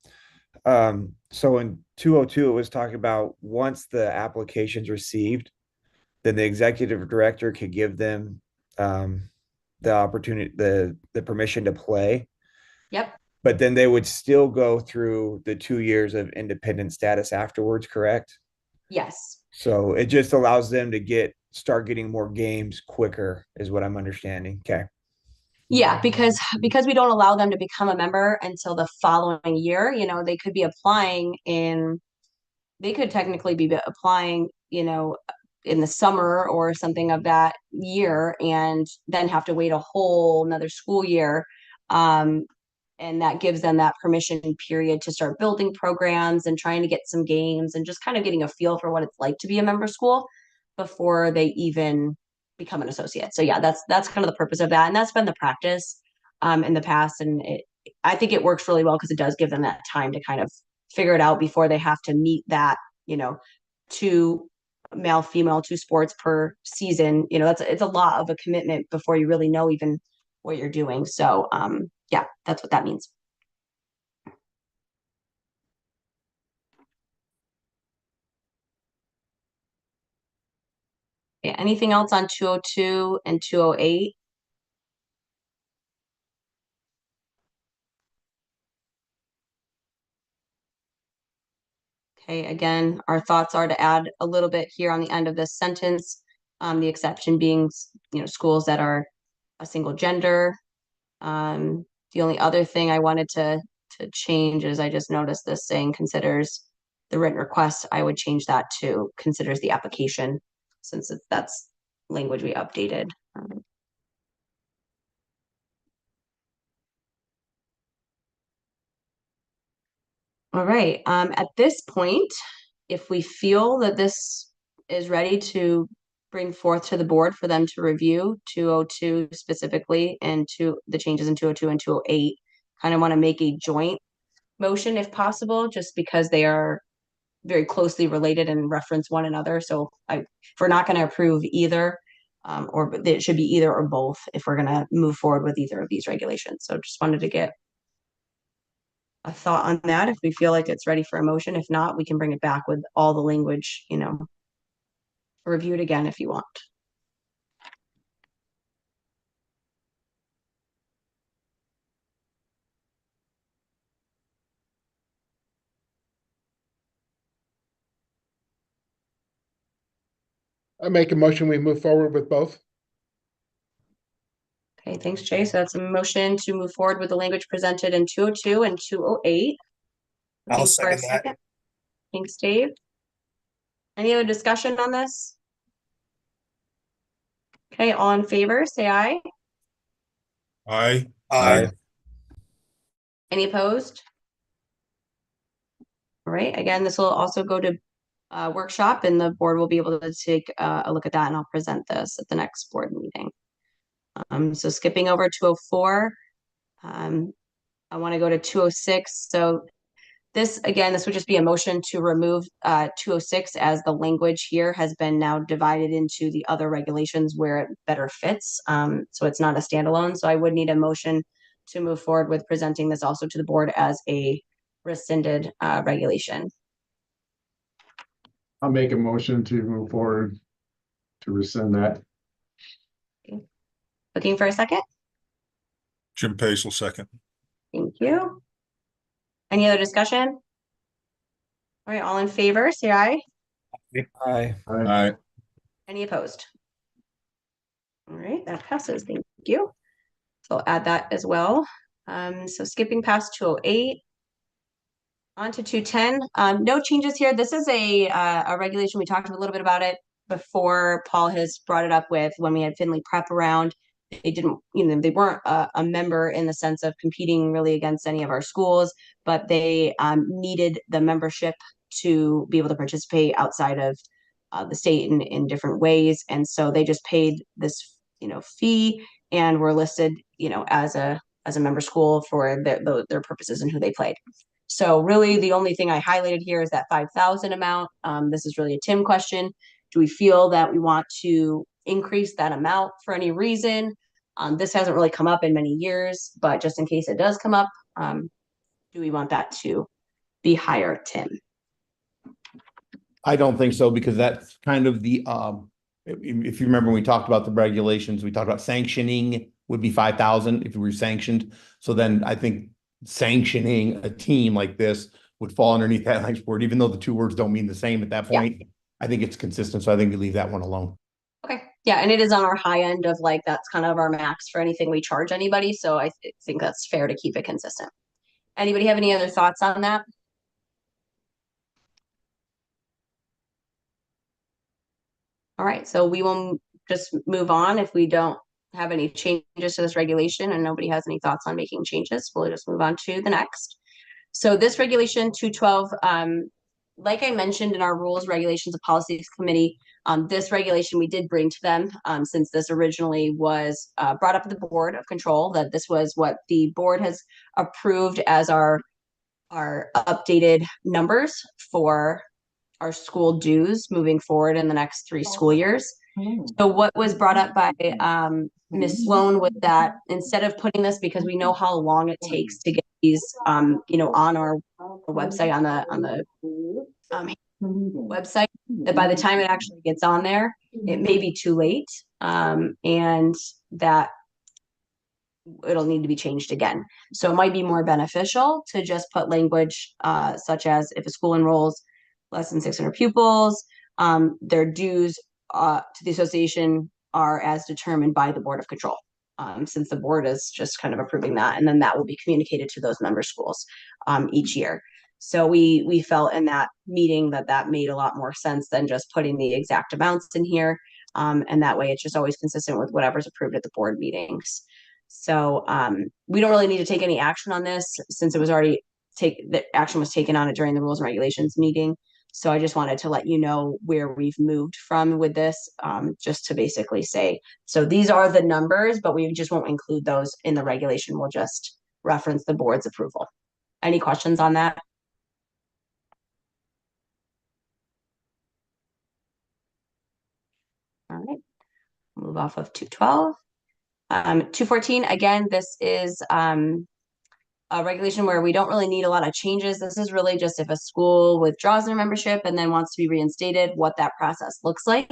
So in 202, it was talking about once the application's received, then the executive director could give them the opportunity, the permission to play. Yep. But then they would still go through the 2 years of independent status afterwards, correct? Yes. So it just allows them to start getting more games quicker, is what I'm understanding. Okay. Yeah, because we don't allow them to become a member until the following year. They could be applying they could technically be applying, in the summer or something of that year and then have to wait a whole another school year. And that gives them that permission period to start building programs and trying to get some games and just kind of getting a feel for what it's like to be a member school before they even become an associate. So yeah, that's kind of the purpose of that. And that's been the practice in the past. And I think it works really well because it does give them that time to kind of figure it out before they have to meet that, two male, female, 2 sports per season. It's a lot of a commitment before you really know even what you're doing. So yeah, that's what that means. Okay, anything else on 202 and 208? Okay, again, our thoughts are to add a little bit here on the end of this sentence. The exception being, schools that are a single gender. The only other thing I wanted to change is I just noticed this saying considers the written request. I would change that to considers the application since that's language we updated. All right, at this point, if we feel that this is ready to bring forth to the board for them to review 202 specifically and to the changes in 202 and 208, kind of want to make a joint motion if possible, just because they are very closely related and reference one another. So if we're not going to approve either, or it should be either or both if we're going to move forward with either of these regulations. So just wanted to get a thought on that if we feel like it's ready for a motion. If not, we can bring it back with all the language, review it again if you want. I make a motion, we move forward with both. Okay, thanks, Jay. So that's a motion to move forward with the language presented in 202 and 208. I'll Looking for a second that. Thanks, Dave. Any other discussion on this? Okay, all in favor, say aye. Aye. Aye. Any opposed? All right, again, this will also go to workshop and the board will be able to take a look at that and I'll present this at the next board meeting. So skipping over 204, I want to go to 206. So this would just be a motion to remove 206 as the language here has been now divided into the other regulations where it better fits. So it's not a standalone. So I would need a motion to move forward with presenting this also to the board as a rescinded regulation. I'll make a motion to move forward to rescind that. Looking for a second? Jim Pace will second. Thank you. Any other discussion? All right, all in favor, say aye. Aye. Aye. Any opposed? All right, that passes. Thank you. So I'll add that as well. So skipping past 208. On to 210. No changes here. This is a regulation. We talked a little bit about it before. Paul has brought it up with when we had Finley Prep around. They didn't, they weren't a member in the sense of competing really against any of our schools, but they needed the membership to be able to participate outside of the state in different ways. And so they just paid this, fee and were listed, as a member school for their purposes and who they played. So really the only thing I highlighted here is that 5,000 amount. This is really a Tim question. Do we feel that we want to increase that amount for any reason? This hasn't really come up in many years, but just in case it does come up, do we want that to be higher, Tim? I don't think so, because that's kind of the, if you remember, when we talked about the regulations, we talked about sanctioning would be 5,000 if we were sanctioned. So then I think sanctioning a team like this would fall underneath that language board, even though the two words don't mean the same at that point. Yeah. I think it's consistent. So I think we leave that one alone. Okay. Yeah. And it is on our high end of that's kind of our max for anything we charge anybody. So I think that's fair to keep it consistent. Anybody have any other thoughts on that? All right, so we will just move on if we don't have any changes to this regulation and nobody has any thoughts on making changes. We'll just move on to the next. So this regulation 212, like I mentioned in our rules, regulations, and policies committee, this regulation we did bring to them since this originally was brought up at the Board of Control, that this was what the board has approved as our updated numbers for our school dues moving forward in the next 3 school years. So what was brought up by Ms. Sloan was that instead of putting this, because we know how long it takes to get these, you know, on our website, on the website, that by the time it actually gets on there, it may be too late, and that it'll need to be changed again. So it might be more beneficial to just put language such as if a school enrolls less than 600 pupils, their dues to the association are as determined by the Board of Control, since the board is just kind of approving that, and then that will be communicated to those member schools each year. So we felt in that meeting that made a lot more sense than just putting the exact amounts in here, and that way it's just always consistent with whatever's approved at the board meetings. So we don't really need to take any action on this since it was already the action was taken on it during the rules and regulations meeting. So I just wanted to let you know where we've moved from with this, just to basically say, so these are the numbers, but we just won't include those in the regulation. We'll just reference the board's approval. Any questions on that? All right, move off of 212. 214, again, this is a regulation where we don't really need a lot of changes. This is really just if a school withdraws their membership and then wants to be reinstated, what that process looks like.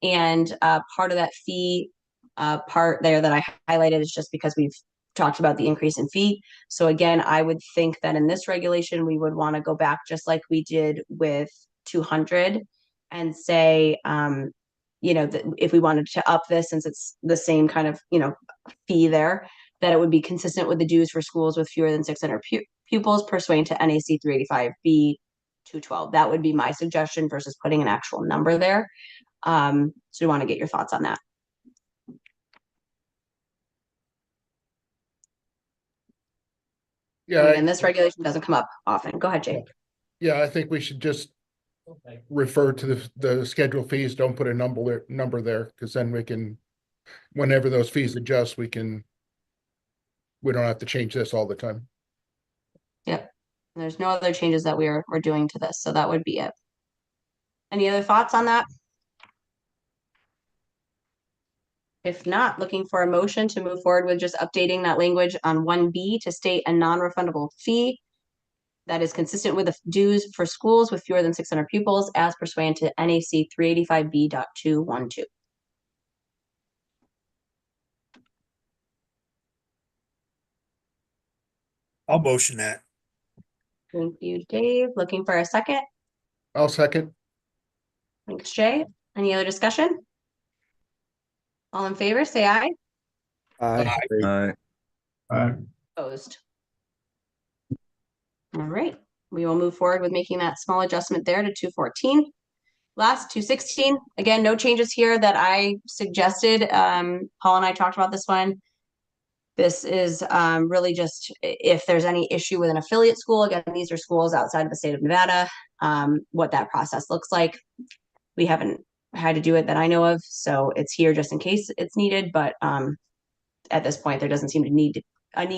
And part of that fee part there that I highlighted is just because we've talked about the increase in fee. So again, I would think that in this regulation, we would want to go back just like we did with 200 and say, you know, that if we wanted to up this, since it's the same kind of, you know, fee there, that it would be consistent with the dues for schools with fewer than 600 pupils pursuant to NAC 385B 212. That would be my suggestion versus putting an actual number there. So we want to get your thoughts on that. Yeah, And this regulation doesn't come up often. Go ahead, Jay. yeah, I think we should just refer to the schedule fees. Don't put a number there, because then we can, whenever those fees adjust, we don't have to change this all the time. Yep. There's no other changes that we're doing to this, so that would be it. Any other thoughts on that? If not, looking for a motion to move forward with just updating that language on 1B to state a non-refundable fee that is consistent with the dues for schools with fewer than 600 pupils as pursuant to NAC 385B.212. I'll motion that. Thank you, Dave. Looking for a second. I'll second. Thanks, Jay. Any other discussion? All in favor, say aye. Aye. Opposed. All right, we will move forward with making that small adjustment there to 214. Last 216, again, no changes here that I suggested. Paul and I talked about this one. This is really just if there's any issue with an affiliate school. Again, these are schools outside of the state of Nevada, what that process looks like. We haven't had to do it that I know of, so it's here just in case it's needed, but at this point, there doesn't seem to need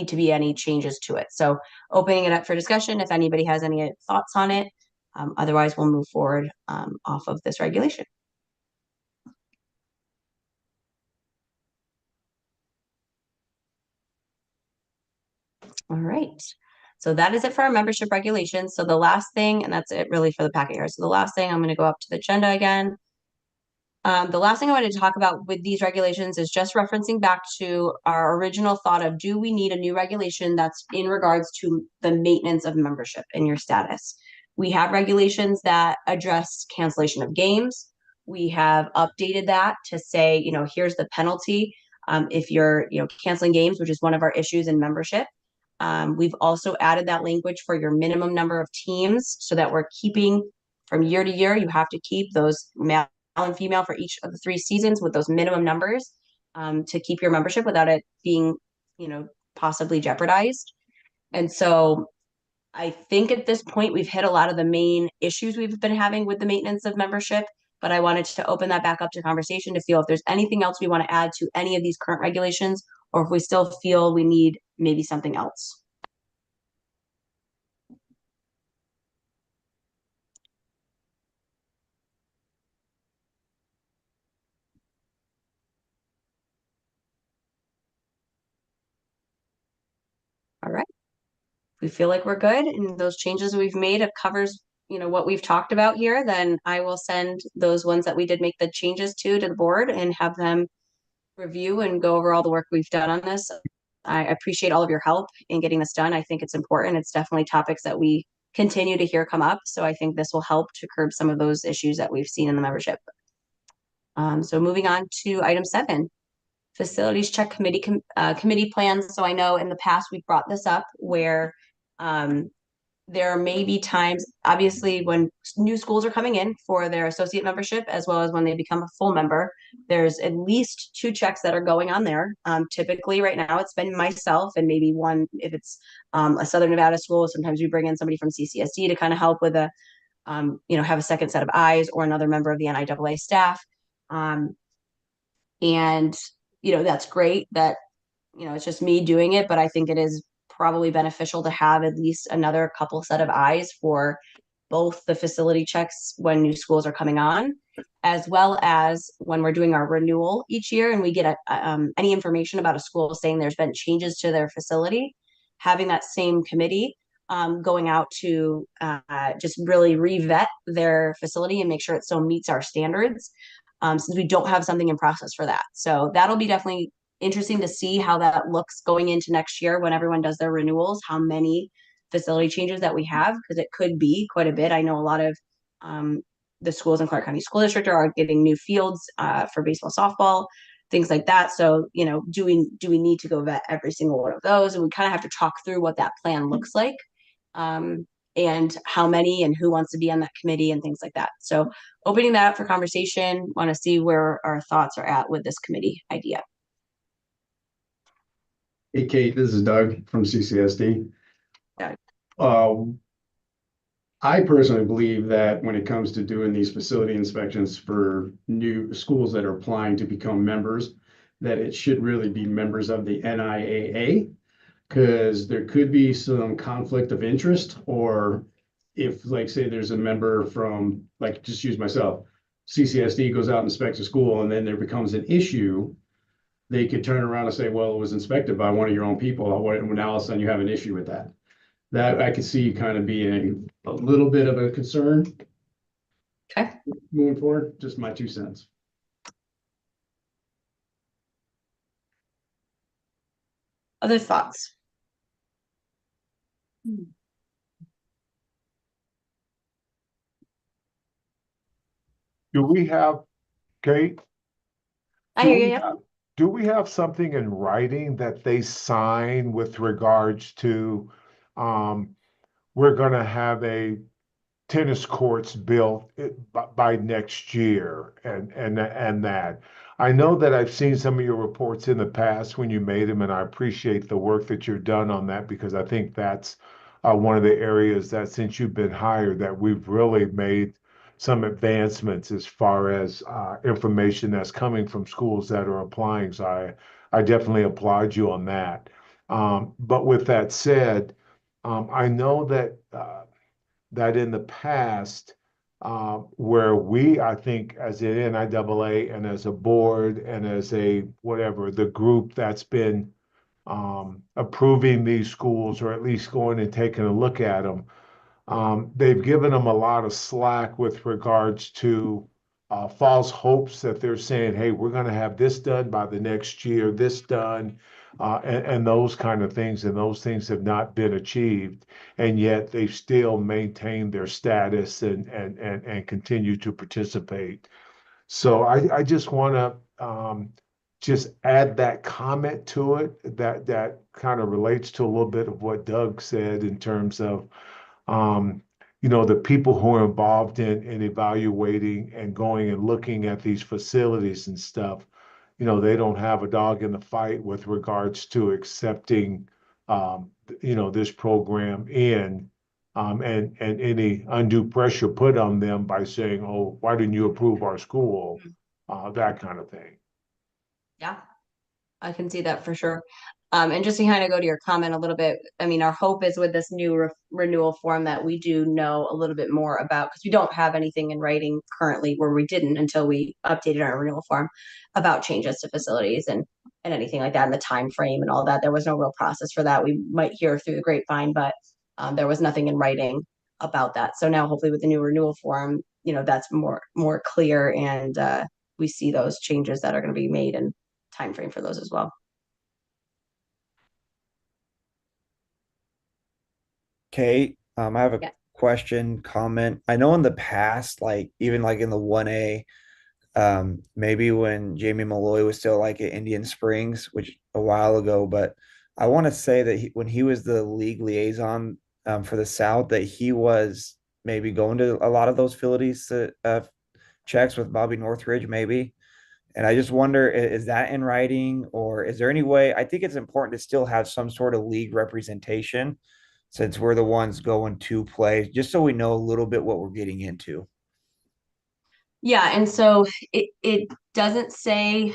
to be any changes to it. So opening it up for discussion, if anybody has any thoughts on it. Otherwise, we'll move forward off of this regulation. All right. So that is it for our membership regulations. So the last thing, and that's it really for the packet here. So the last thing, I'm going to go up to the agenda again. The last thing I wanted to talk about with these regulations is just referencing back to our original thought of, do we need a new regulation that's in regards to the maintenance of membership and your status? We have regulations that address cancellation of games. We have updated that to say, you know, here's the penalty if you're, you know, canceling games, which is one of our issues in membership. We've also added that language for your minimum number of teams so that we're keeping from year to year, you have to keep those and female for each of the 3 seasons with those minimum numbers to keep your membership without it being, possibly jeopardized. And so I think at this point, we've hit a lot of the main issues we've been having with the maintenance of membership, but I wanted to open that back up to conversation to feel if there's anything else we want to add to any of these current regulations, or if we still feel we need maybe something else. All right. We feel like we're good and those changes we've made, it covers, what we've talked about here, then I will send those ones that we did make the changes to the board and have them review and go over all the work we've done on this. I appreciate all of your help in getting this done. I think it's important. It's definitely topics that we continue to hear come up. So I think this will help to curb some of those issues that we've seen in the membership. So moving on to item 7. Facilities check committee plans. So I know in the past we've brought this up where there may be times, obviously, when new schools are coming in for their associate membership, as well as when they become a full member, there's at least 2 checks that are going on there. Typically right now it's been myself and maybe one, if it's a Southern Nevada school, sometimes we bring in somebody from CCSD to kind of help with have a second set of eyes, or another member of the NIAA staff. And that's great that, it's just me doing it, but I think it is probably beneficial to have at least another couple set of eyes for both the facility checks when new schools are coming on, as well as when we're doing our renewal each year and we get any information about a school saying there's been changes to their facility, having that same committee going out to just really re-vet their facility and make sure it still meets our standards, since we don't have something in process for that. So that'll be definitely interesting to see how that looks going into next year when everyone does their renewals, how many facility changes that we have, because it could be quite a bit. I know a lot of the schools in Clark County School District are getting new fields for baseball, softball, things like that. So, do we need to go vet every single one of those? And we kind of have to talk through what that plan looks like, and how many and who wants to be on that committee and things like that. So opening that up for conversation, want to see where our thoughts are at with this committee idea. Hey, Kate, this is Doug from CCSD. Doug. I personally believe that when it comes to doing these facility inspections for new schools that are applying to become members, that it should really be members of the NIAA, because there could be some conflict of interest, or if, like, say there's a member from, like, just use myself, CCSD goes out and inspects a school and then there becomes an issue, they could turn around and say, well, it was inspected by one of your own people. Now all of a sudden you have an issue with that. That I could see kind of being a little bit of a concern. Okay. Moving forward, just my 2 cents. Other thoughts? Do we have, Kate? I do hear we you. have- Do we have something in writing that they sign with regards to, we're gonna have a tennis courts built by next year and that? I know that I've seen some of your reports in the past when you made them, and I appreciate the work that you've done on that, because I think that's one of the areas that since you've been hired that we've really made some advancements as far as information that's coming from schools that are applying. So I definitely applaud you on that. But with that said, I know that that in the past, where we, I think, as an NIAA and as a board and as a whatever, the group that's been approving these schools, or at least going and taking a look at them, they've given them a lot of slack with regards to false hopes that they're saying, hey, we're going to have this done by the next year, this done, and those kind of things. And those things have not been achieved. And yet they've still maintained their status and continue to participate. So I just want to just add that comment to it that kind of relates to a little bit of what Doug said in terms of the people who are involved in evaluating and going and looking at these facilities and stuff, they don't have a dog in the fight with regards to accepting, this program in, and any undue pressure put on them by saying, oh, why didn't you approve our school? That kind of thing. Yeah, I can see that for sure. And just to kind of go to your comment a little bit, I mean, our hope is with this new renewal form that we do know a little bit more about, because we don't have anything in writing currently, where we didn't until we updated our renewal form about changes to facilities and anything like that, and the time frame and all that. There was no real process for that. We might hear through the grapevine, but there was nothing in writing about that. So now hopefully with the new renewal form, that's more clear, and we see those changes that are going to be made and time frame for those as well. Kate, I have a Yeah. question, comment. I know in the past, like even like in the 1A, maybe when Jamie Malloy was still like at Indian Springs, which a while ago, but I want to say that when he was the league liaison for the South, that he was maybe going to a lot of those facilities to checks with Bobby Northridge, maybe. And I just wonder, is that in writing, or is there any way? I think it's important to still have some sort of league representation, since we're the ones going to play, just so we know a little bit what we're getting into. Yeah, and so it doesn't say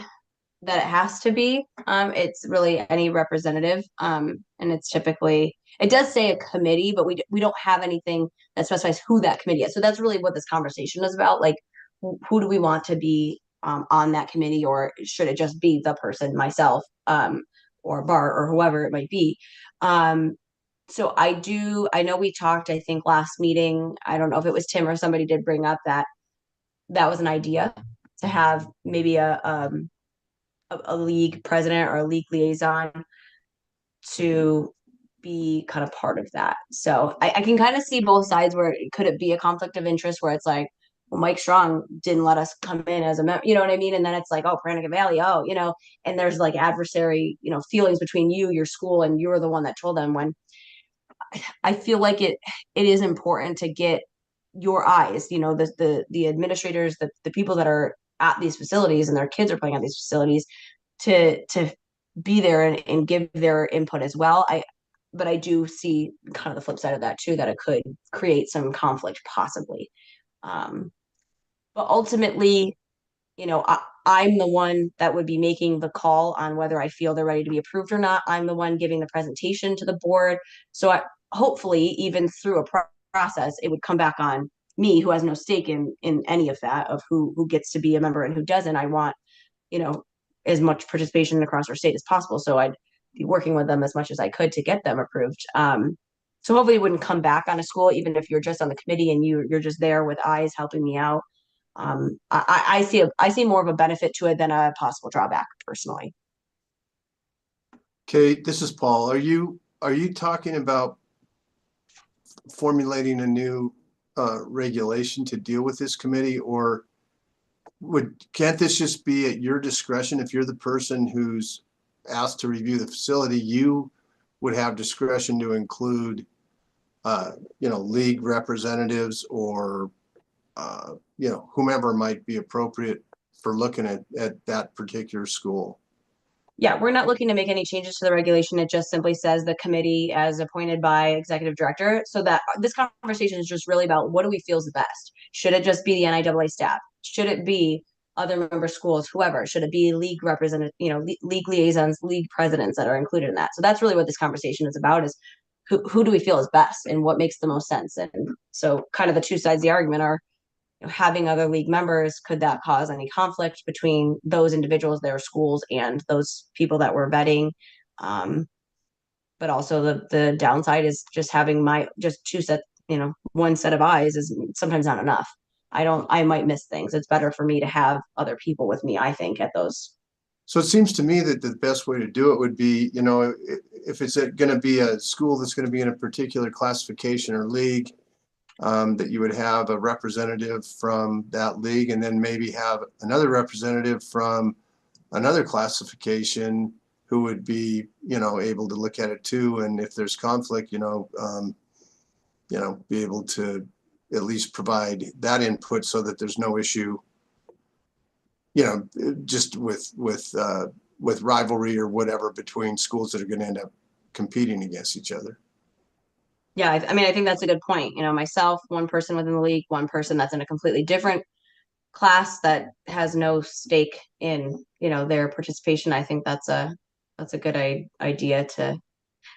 that it has to be. It's really any representative. And it's typically, it does say a committee, but we don't have anything that specifies who that committee is. So that's really what this conversation is about. Like, who do we want to be on that committee, or should it just be the person, myself, or Bart, or whoever it might be? So I know we talked, I think last meeting, I don't know if it was Tim or somebody did bring up that was an idea to have maybe a league president or a league liaison to be kind of part of that. So I can kind of see both sides, where could it be a conflict of interest where it's like, well, Mike Strong didn't let us come in as a member, you know what I mean? And then it's like, oh, Paranaka Valley, oh, and there's like adversary, feelings between you, your school, and you're the one that told them. When I feel like it is important to get your eyes, the administrators, the people that are at these facilities and their kids are playing at these facilities, to be there and give their input as well. But I do see kind of the flip side of that too, that it could create some conflict possibly. But ultimately, I'm the one that would be making the call on whether I feel they're ready to be approved or not. I'm the one giving the presentation to the board. So hopefully, even through a process, it would come back on me, who has no stake in any of that, of who gets to be a member and who doesn't. I want, as much participation across our state as possible. So I'd be working with them as much as I could to get them approved. So hopefully it wouldn't come back on a school, even if you're just on the committee and you're just there with eyes helping me out. I see more of a benefit to it than a possible drawback personally. Kate, this is Paul. Are you talking about formulating a new regulation to deal with this committee, or can't this just be at your discretion? If you're the person who's asked to review the facility, you would have discretion to include league representatives, or whomever might be appropriate for looking at that particular school. Yeah, we're not looking to make any changes to the regulation. It just simply says the committee as appointed by executive director. So that this conversation is just really about, what do we feel is the best? Should it just be the NIAA staff? Should it be other member schools, whoever? Should it be league representative, league liaisons, league presidents that are included in that? So that's really what this conversation is about, is who do we feel is best and what makes the most sense? And so kind of the two sides of the argument are, having other league members, could that cause any conflict between those individuals, their schools, and those people that we're vetting? But also the downside is just having one set of eyes is sometimes not enough. I might miss things. It's better for me to have other people with me, I think, at those. So it seems to me that the best way to do it would be, if it's going to be a school that's going to be in a particular classification or league, that you would have a representative from that league, and then maybe have another representative from another classification who would be, able to look at it too. And if there's conflict, be able to at least provide that input so that there's no issue, you know, just with rivalry or whatever between schools that are going to end up competing against each other. Yeah, I mean, I think that's a good point. You know, myself, one person within the league, one person that's in a completely different class that has no stake in, you know, their participation. I think that's a good idea to.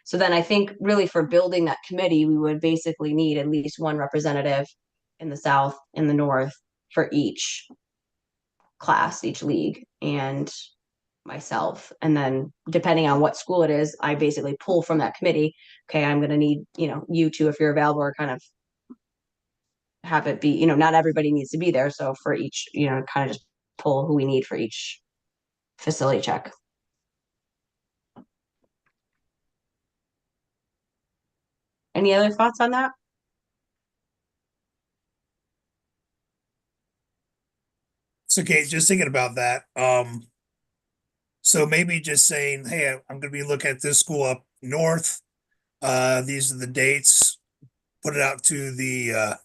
So then I think really for building that committee, we would basically need at least one representative in the South, in the North for each class, each league, and myself. And then depending on what school it is, I basically pull from that committee. Okay, I'm going to need, you know, you two, if you're available, or kind of have it be, you know, not everybody needs to be there. So for each, you know, kind of just pull who we need for each facility check. Any other thoughts on that? It's okay, just thinking about that. So maybe just saying, hey, I'm gonna be looking at this school up north. These are the dates. Put it out to the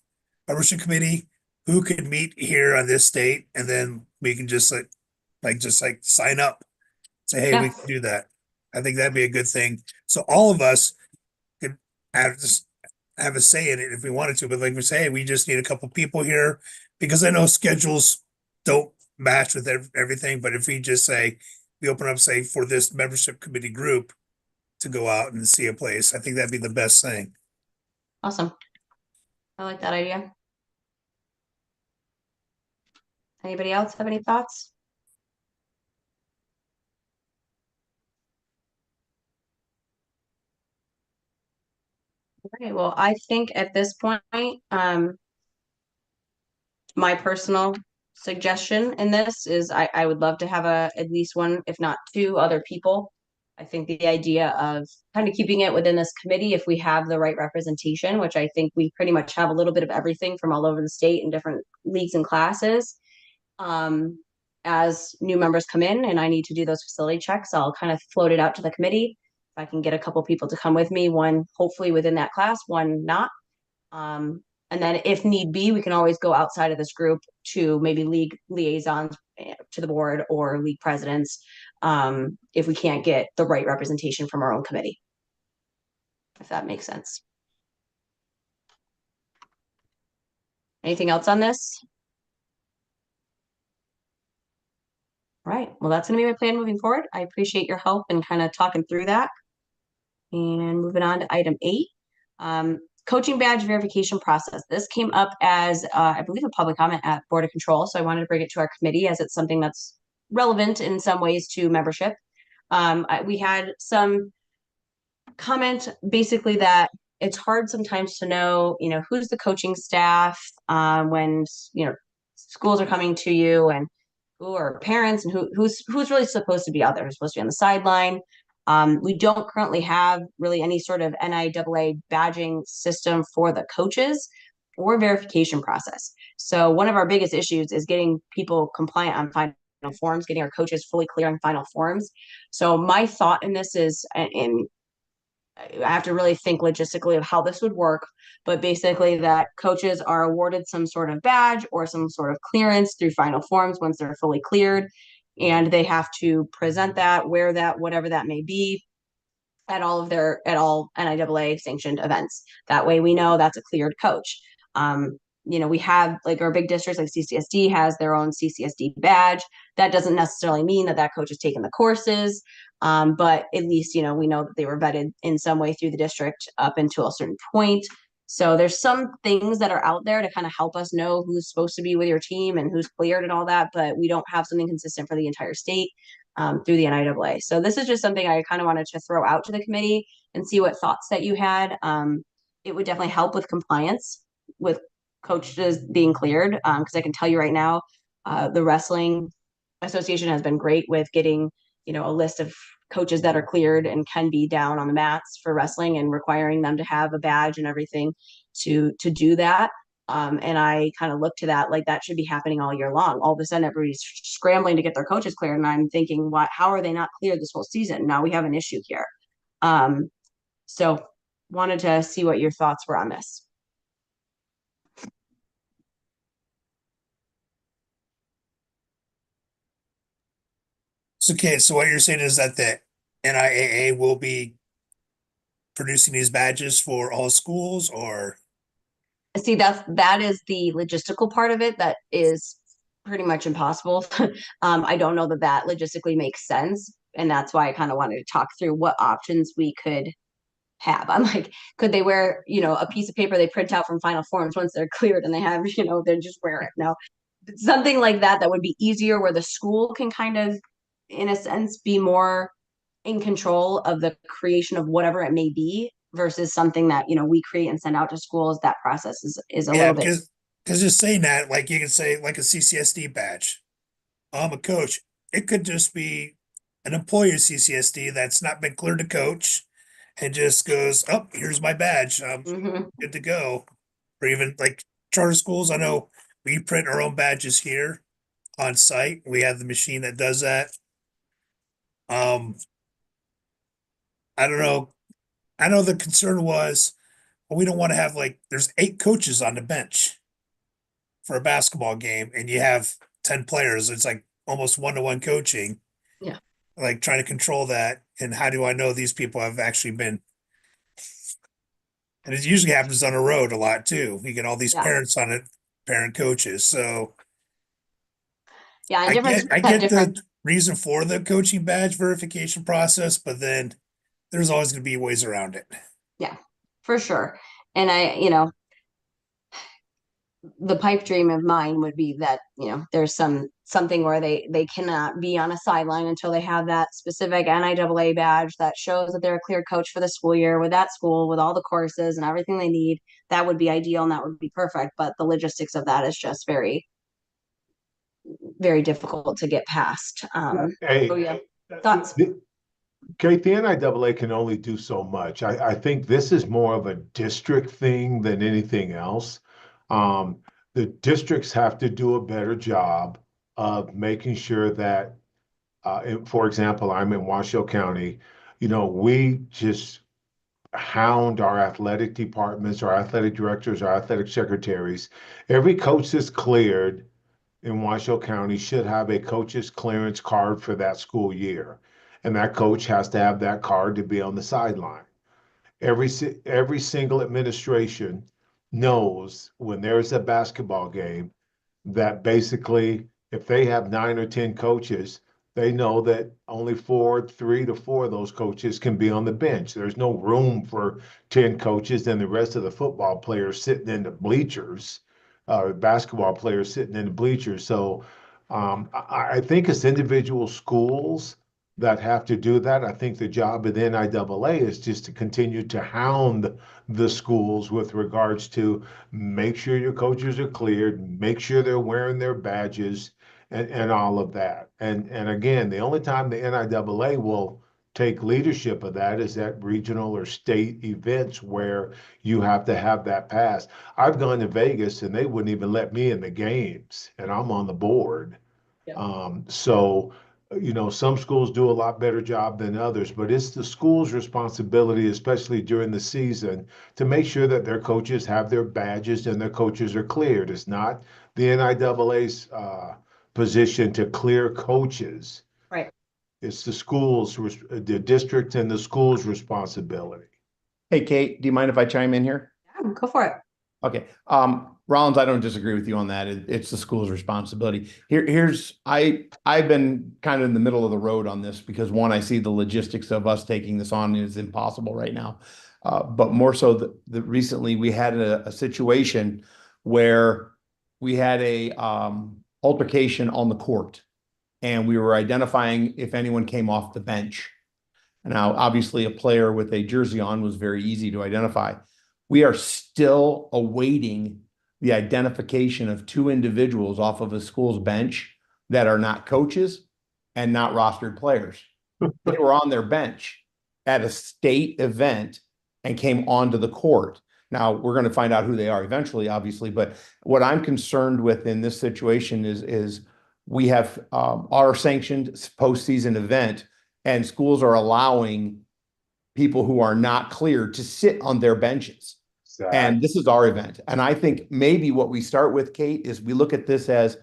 membership committee. Who could meet here on this date? And then we can just like sign up. Say, hey, we Yeah. can do that. I think that'd be a good thing. So all of us could have a say in it if we wanted to, but like we say, hey, we just need a couple people here because I know schedules don't match with everything, but if we just say, we open up, say, for this membership committee group to go out and see a place, I think that'd be the best thing. Awesome. I like that idea. Anybody else have any thoughts? Okay, well, I think at this point, my personal suggestion in this is I would love to have at least one, if not two other people. I think the idea of kind of keeping it within this committee, if we have the right representation, which I think we pretty much have a little bit of everything from all over the state in different leagues and classes. As new members come in and I need to do those facility checks, I'll kind of float it out to the committee. If I can get a couple people to come with me, one hopefully within that class, one not. And then if need be, we can always go outside of this group to maybe league liaisons to the board or league presidents, if we can't get the right representation from our own committee, if that makes sense. Anything else on this? All right, well, that's gonna be my plan moving forward. I appreciate your help in kind of talking through that. And moving on to item 8, coaching badge verification process. This came up as, I believe, a public comment at Board of Control. So I wanted to bring it to our committee as it's something that's relevant in some ways to membership. We had some comment basically that it's hard sometimes to know, you know, who's the coaching staff when, you know, schools are coming to you, and who are parents, and who's really supposed to be out there, who's supposed to be on the sideline. We don't currently have really any sort of NIAA badging system for the coaches or verification process. So one of our biggest issues is getting people compliant on final forms, getting our coaches fully clear on final forms. So my thought in this is, and I have to really think logistically of how this would work, but basically that coaches are awarded some sort of badge or some sort of clearance through final forms once they're fully cleared, and they have to present that, wear that, whatever that may be, at all NIAA sanctioned events. That way we know that's a cleared coach. You know, we have like our big districts like CCSD has their own CCSD badge. That doesn't necessarily mean that coach has taken the courses, but at least, you know, we know that they were vetted in some way through the district up until a certain point. So there's some things that are out there to kind of help us know who's supposed to be with your team and who's cleared and all that, but we don't have something consistent for the entire state through the NIAA. So this is just something I kind of wanted to throw out to the committee and see what thoughts that you had. It would definitely help with compliance with coaches being cleared, because I can tell you right now, the Wrestling Association has been great with getting, you know, a list of coaches that are cleared and can be down on the mats for wrestling and requiring them to have a badge and everything to do that. And I kind of look to that like that should be happening all year long. All of a sudden, everybody's scrambling to get their coaches cleared, and I'm thinking, what? How are they not cleared this whole season? Now we have an issue here. So wanted to see what your thoughts were on this. So, okay, so what you're saying is that the NIAA will be producing these badges for all schools, or? See, that is the logistical part of it that is pretty much impossible. I don't know that that logistically makes sense, and that's why I kind of wanted to talk through what options we could have. I'm like, could they wear, a piece of paper they print out from Final Forms once they're cleared and they have, they just wear it? No, something like that would be easier, where the school can kind of, in a sense, be more in control of the creation of whatever it may be, versus something that, we create and send out to schools. That process is a Yeah, little bit. because just saying that, like you can say like a CCSD badge. I'm a coach. It could just be an employer CCSD that's not been cleared to coach and just goes, oh, here's my badge. I'm Mhm. good to go. Or even like charter schools, I know we print our own badges here on site. We have the machine that does that. Um, I don't know. I know the concern was, well, we don't want to have like there's 8 coaches on the bench for a basketball game, and you have 10 players. It's like almost 1-to-1 coaching. Yeah. Like trying to control that. And how do I know these people have actually been? And it usually happens on the road a lot too. You get all these Yeah. parents on it, parent coaches. So Yeah, and I different get schools have different. the reason for the coaching badge verification process, but then there's always going to be ways around it. Yeah, for sure. And the pipe dream of mine would be that, there's something where they cannot be on a sideline until they have that specific NIAA badge that shows that they're a clear coach for the school year with that school, with all the courses and everything they need. That would be ideal and that would be perfect. But the logistics of that is just very, very difficult to get past. Hey, Oh yeah. Thoughts? Kate, the NIAA can only do so much. I think this is more of a district thing than anything else. The districts have to do a better job of making sure that, for example, I'm in Washoe County, we just hound our athletic departments, our athletic directors, our athletic secretaries. Every coach that's cleared in Washoe County should have a coach's clearance card for that school year. And that coach has to have that card to be on the sideline. Every single administration knows when there's a basketball game that basically if they have 9 or 10 coaches, they know that only 3 to 4 of those coaches can be on the bench. There's no room for 10 coaches and the rest of the football players sitting in the bleachers, basketball players sitting in the bleachers. So I think it's individual schools that have to do that. I think the job of the NIAA is just to continue to hound the schools with regards to make sure your coaches are cleared, make sure they're wearing their badges and all of that. And again, the only time the NIAA will take leadership of that is at regional or state events where you have to have that pass. I've gone to Vegas and they wouldn't even let me in the games and I'm on the board. So some schools do a lot better job than others, but it's the school's responsibility, especially during the season, to make sure that their coaches have their badges and their coaches are cleared. It's not the NIAA's position to clear coaches. Right. It's the district and the school's responsibility. Hey, Kate, do you mind if I chime in here? Yeah, go for it. Okay. Rollins, I don't disagree with you on that. It's the school's responsibility. I've been kind of in the middle of the road on this because one, I see the logistics of us taking this on is impossible right now. But more so recently we had a situation where we had a altercation on the court and we were identifying if anyone came off the bench. Now, obviously a player with a jersey on was very easy to identify. We are still awaiting the identification of 2 individuals off of a school's bench that are not coaches and not rostered players. They were on their bench at a state event and came onto the court. Now, we're going to find out who they are eventually, obviously, but what I'm concerned with in this situation is we have our sanctioned postseason event and schools are allowing people who are not cleared to sit on their benches. Exactly. And this is our event. And I think maybe what we start with, Kate, is we look at this as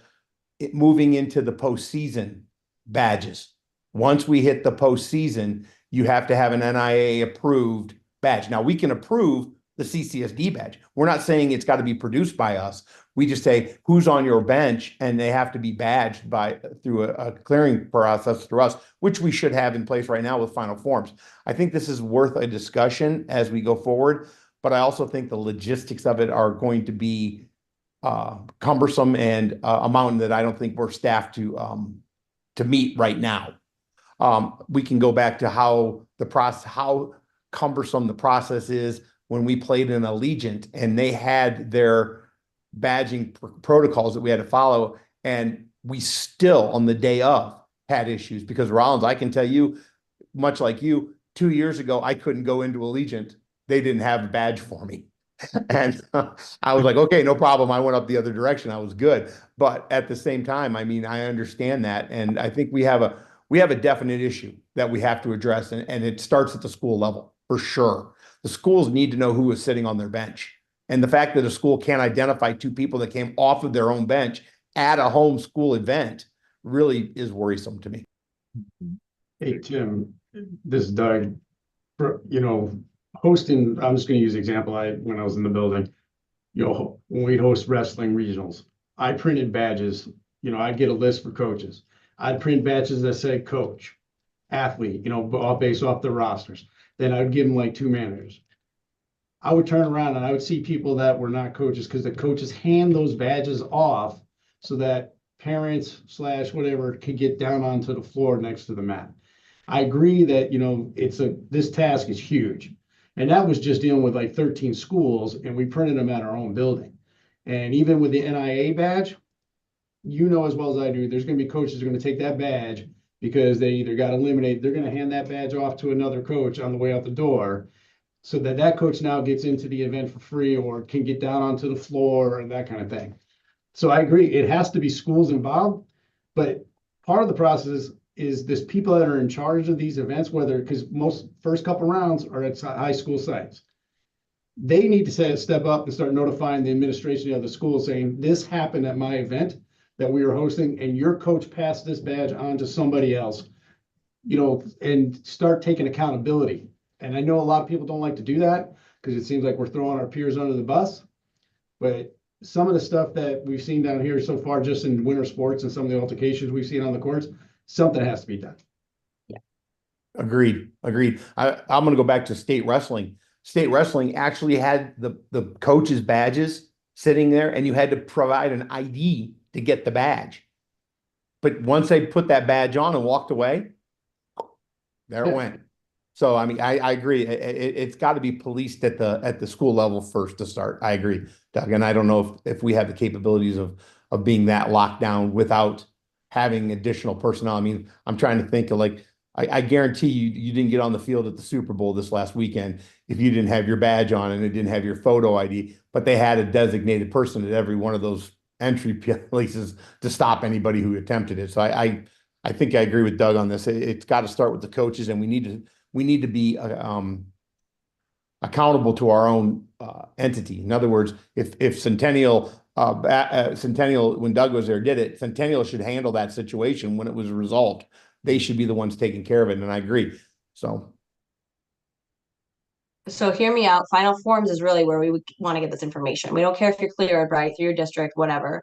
it moving into the postseason badges. Once we hit the postseason, you have to have an NIAA approved badge. Now we can approve the CCSD badge. We're not saying it's got to be produced by us. We just say who's on your bench, and they have to be badged through a clearing process through us, which we should have in place right now with final forms. I think this is worth a discussion as we go forward, but I also think the logistics of it are going to be cumbersome and a mountain that I don't think we're staffed to meet right now. We can go back to how cumbersome the process is when we played in Allegiant and they had their badging protocols that we had to follow, and we still on the day of had issues because Rollins, I can tell you, much like you, 2 years ago I couldn't go into Allegiant. They didn't have a badge for me. And I was like, okay, no problem. I went up the other direction. I was good. But at the same time, I mean, I understand that. And I think we have a definite issue that we have to address. And it starts at the school level for sure. The schools need to know who is sitting on their bench. And the fact that a school can't identify 2 people that came off of their own bench at a home school event really is worrisome to me. Hey, Tim, this is Doug. Hosting, I'm just going to use the example when I was in the building, when we'd host wrestling regionals, I printed badges, I'd get a list for coaches. I'd print badges that said coach, athlete, all based off the rosters. Then I would give them like 2 managers. I would turn around and I would see people that were not coaches because the coaches hand those badges off so that parents / whatever could get down onto the floor next to the mat. I agree that, this task is huge. And that was just dealing with like 13 schools, and we printed them at our own building. And even with the NIAA badge, as well as I do, there's going to be coaches who are going to take that badge because they either got eliminated, they're going to hand that badge off to another coach on the way out the door so that coach now gets into the event for free or can get down onto the floor and that kind of thing. So I agree, it has to be schools involved, but part of the process is this people that are in charge of these events, because most first couple rounds are at high school sites. They need to step up and start notifying the administration of the school saying, this happened at my event that we were hosting and your coach passed this badge on to somebody else, and start taking accountability. And I know a lot of people don't like to do that because it seems like we're throwing our peers under the bus, but some of the stuff that we've seen down here so far, just in winter sports and some of the altercations we've seen on the courts, something has to be done. Agreed. I'm going to go back to state wrestling. State wrestling actually had the coaches' badges sitting there, and you had to provide an ID to get the badge. But once they put that badge on and walked away, there it went. So, I mean, I agree. It's got to be policed at the school level first to start. I agree, Doug. And I don't know if we have the capabilities of being that locked down without having additional personnel. I mean, I'm trying to think of I guarantee you didn't get on the field at the Super Bowl this last weekend if you didn't have your badge on and it didn't have your photo ID, but they had a designated person at every one of those entry places to stop anybody who attempted it. So I think I agree with Doug on this. It's got to start with the coaches, and we need to be accountable to our own entity. In other words, if Centennial, when Doug was there, did it, Centennial should handle that situation when it was resolved. They should be the ones taking care of it, and I agree. So hear me out. Final forms is really where we would want to get this information. We don't care if you're cleared, right, through your district, whatever.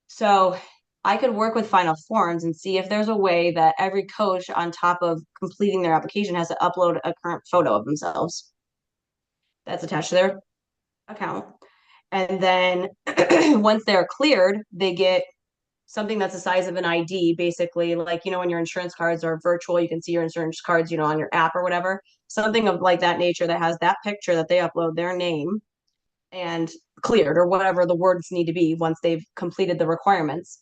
So I could work with final forms and see if there's a way that every coach on top of completing their application has to upload a current photo of themselves that's attached to their account. And then once they're cleared, they get something that's the size of an ID, basically, like, when your insurance cards are virtual, you can see your insurance cards, on your app or whatever, something of like that nature that has that picture that they upload their name and cleared or whatever the words need to be once they've completed the requirements,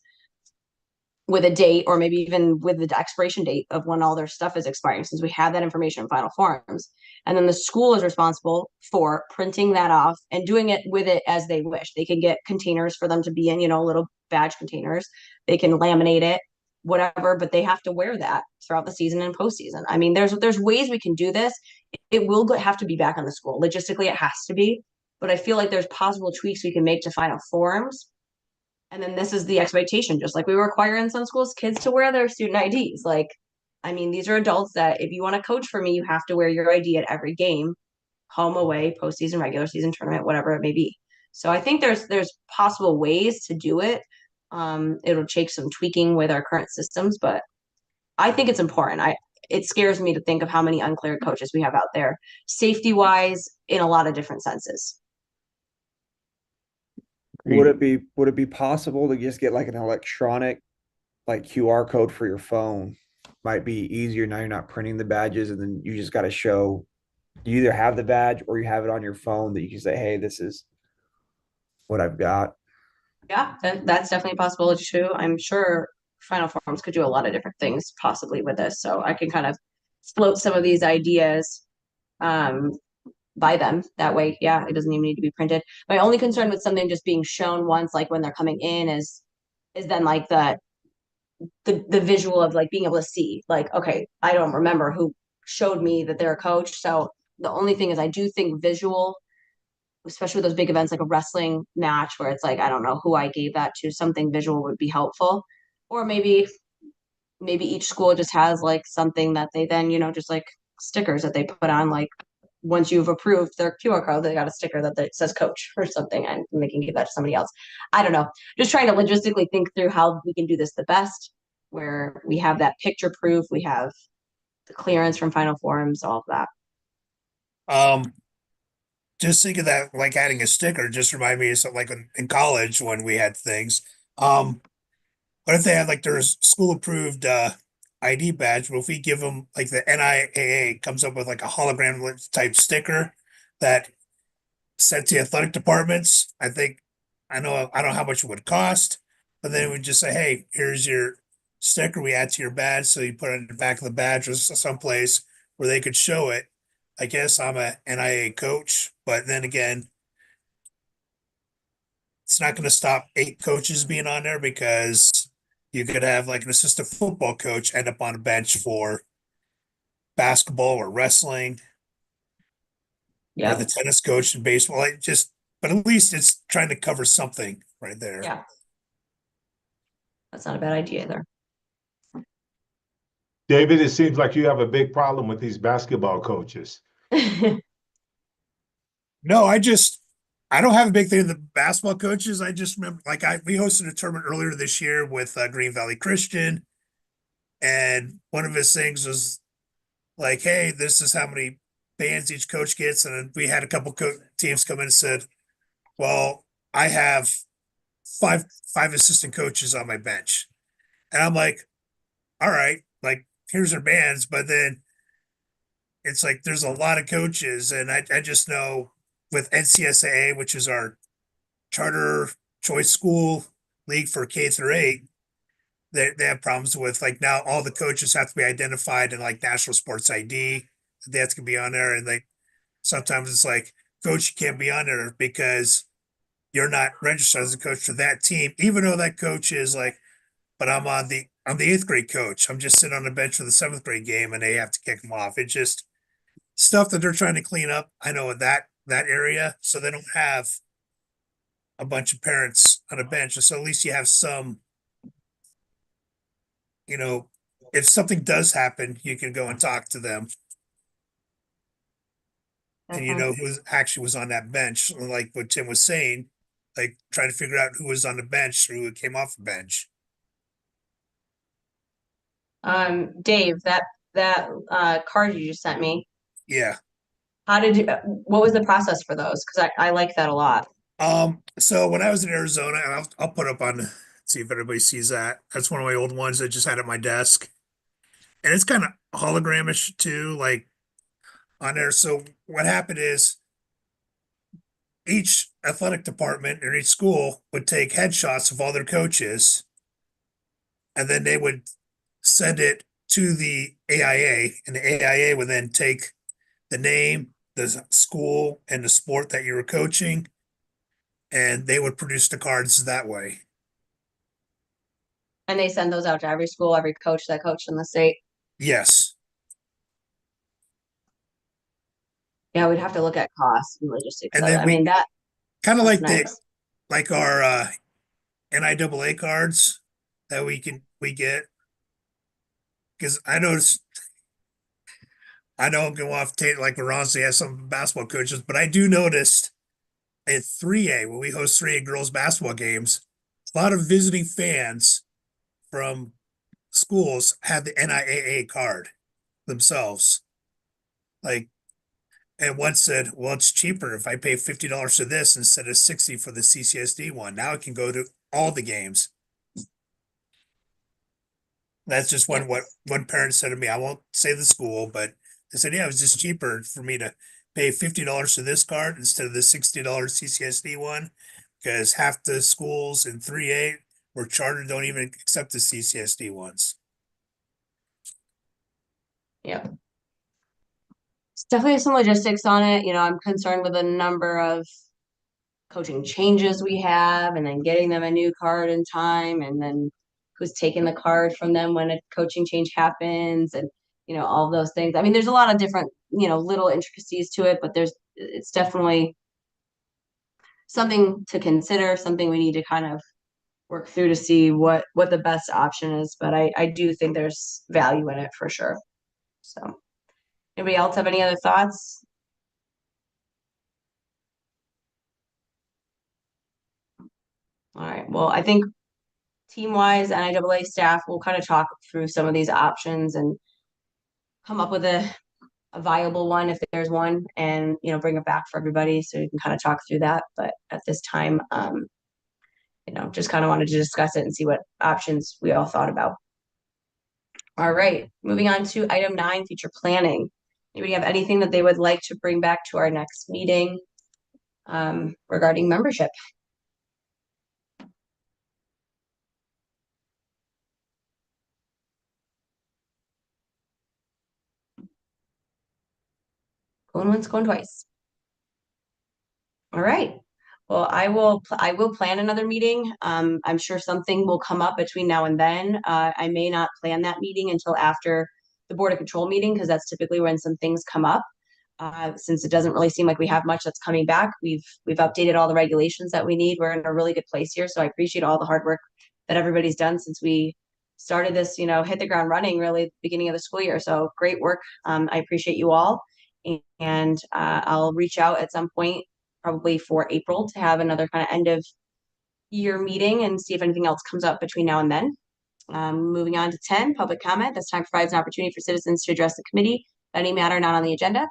with a date or maybe even with the expiration date of when all their stuff is expiring, since we have that information in final forms. And then the school is responsible for printing that off and doing it with it as they wish. They can get containers for them to be in, little badge containers. They can laminate it, whatever, but they have to wear that throughout the season and postseason. I mean, there's ways we can do this. It will have to be back on the school. Logistically, it has to be, but I feel like there's possible tweaks we can make to final forms. And then this is the expectation, just like we require in some schools, kids to wear their student IDs. Like, I mean, these are adults that if you want to coach for me, you have to wear your ID at every game, home, away, postseason, regular season, tournament, whatever it may be. So I think there's possible ways to do it. It'll take some tweaking with our current systems, but I think it's important. It scares me to think of how many uncleared coaches we have out there, safety wise, in a lot of different senses. Would it be possible to just get like an electronic like QR code for your phone? Might be easier now, you're not printing the badges and then you just got to show you either have the badge or you have it on your phone that you can say, hey, this is what I've got. Yeah, that's definitely a possibility too. I'm sure Final Forms could do a lot of different things possibly with this. So I can kind of float some of these ideas um, by them that way. Yeah, it doesn't even need to be printed. My only concern with something just being shown once, like when they're coming in, is then like the visual of like being able to see, like, okay, I don't remember who showed me that they're a coach. So the only thing is I do think visual, especially with those big events like a wrestling match where it's like, I don't know who I gave that to, something visual would be helpful. Or maybe each school just has like something that they then, just like stickers that they put on, like once you've approved their QR code, they got a sticker that says coach or something, and they can give that to somebody else. I don't know. Just trying to logistically think through how we can do this the best, where we have that picture proof, we have the clearance from Final Forums, all of that. Just think of that, like adding a sticker, just remind me of something like in college when we had things. What if they had like their school approved ID badge? But if we give them like the NIAA comes up with like a hologram type sticker that sent to the athletic departments, I don't know how much it would cost, but then we just say, hey, here's your sticker we add to your badge. So you put it in the back of the badge or someplace where they could show it. I guess I'm a NIAA coach, but then again, it's not going to stop 8 coaches being on there because you could have like an assistant football coach end up on a bench for basketball or wrestling, or the tennis coach in baseball. But at least it's trying to cover something right there. Yeah. That's not a bad idea either. David, it seems like you have a big problem with these basketball coaches. No, I don't have a big thing with the basketball coaches. I just remember we hosted a tournament earlier this year with Green Valley Christian, and one of his things was like, hey, this is how many bands each coach gets. And we had a couple teams come in and said, well, I have five assistant coaches on my bench. And I'm like, all right, like here's their bands. But then it's like there's a lot of coaches. And I just know with NCSAA, which is our charter choice school league for K through 8, they have problems with like now all the coaches have to be identified in like National Sports ID. That's gonna be on there, and like sometimes it's like, coach, you can't be on there because you're not registered as a coach for that team, even though that coach is like, but I'm the 8th grade coach. I'm just sitting on the bench for the 7th grade game, and they have to kick them off. It's just stuff that they're trying to clean up. I know that area, so they don't have a bunch of parents on a bench, and so at least you have some. If something does happen, you can go and talk to them. And you know who actually was on that bench, like what Tim was saying, like trying to figure out who was on the bench or who came off the bench. Dave, that card you just sent me, Yeah. what was the process for those? Because I like that a lot. So when I was in Arizona, and I'll put up on, see if everybody sees that. That's one of my old ones I just had at my desk. And it's kind of hologramish too, like on there. So what happened is each athletic department or each school would take headshots of all their coaches, and then they would send it to the AIA, and the AIA would then take the name, the school, and the sport that you were coaching, and they would produce the cards that way. And they send those out to every school, every coach that coached in the state. Yes. Yeah, we'd have to look at costs and logistics. And then I mean, that kind of like nice. like our NIAA cards that we get. because I noticed, I don't go off like Ron said, has some basketball coaches, but I do notice at 3A, when we host 3A girls basketball games, a lot of visiting fans from schools have the NIAA card themselves. Like, and one said, well, it's cheaper if I pay $50 for this instead of 60 for the CCSD one. Now I can go to all the games. That's just what one parent said to me. I won't say the school, but they said, yeah, it was just cheaper for me to pay $50 for this card instead of the $60 CCSD one, because half the schools in 3A or charter don't even accept the CCSD ones. Yeah. It's definitely some logistics on it. You know, I'm concerned with the number of coaching changes we have and then getting them a new card in time and then who's taking the card from them when a coaching change happens and, you know, all those things. I mean, there's a lot of different, you know, little intricacies to it, but it's definitely something to consider, something we need to kind of work through to see what the best option is. But I do think there's value in it for sure. So anybody else have any other thoughts? All right. Well, I think team-wise, NIAA staff will kind of talk through some of these options and come up with a viable one if there's one, and you know, bring it back for everybody so you can kind of talk through that. But at this time, you know, just kind of wanted to discuss it and see what options we all thought about. All right, moving on to item 9, future planning. Anybody have anything that they would like to bring back to our next meeting regarding membership? Going once, going twice. All right. Well, I will plan another meeting. I'm sure something will come up between now and then. I may not plan that meeting until after the Board of Control meeting because that's typically when some things come up. Since it doesn't really seem like we have much that's coming back, we've updated all the regulations that we need. We're in a really good place here. So I appreciate all the hard work that everybody's done since we started this, you know, hit the ground running really at the beginning of the school year. So great work. I appreciate you all. And I'll reach out at some point, probably for April, to have another kind of end of year meeting and see if anything else comes up between now and then. Moving on to 10, public comment. This time provides an opportunity for citizens to address the committee on any matter not on the agenda.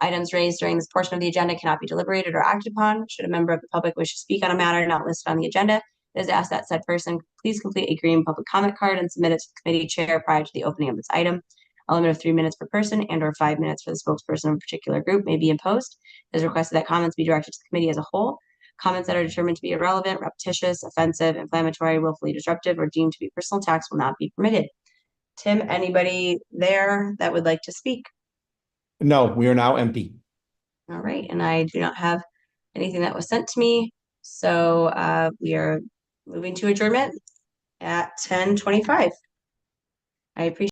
Items raised during this portion of the agenda cannot be deliberated or acted upon. Should a member of the public wish to speak on a matter not listed on the agenda, it is asked that said person please complete a green public comment card and submit it to the committee chair prior to the opening of this item. A limit of 3 minutes per person and or 5 minutes for the spokesperson of a particular group may be imposed. It is requested that comments be directed to the committee as a whole. Comments that are determined to be irrelevant, repetitious, offensive, inflammatory, willfully disruptive, or deemed to be personal attacks will not be permitted. Tim, anybody there that would like to speak? No, we are now empty. All right, and I do not have anything that was sent to me. So we are moving to adjournment at 10:25. I appreciate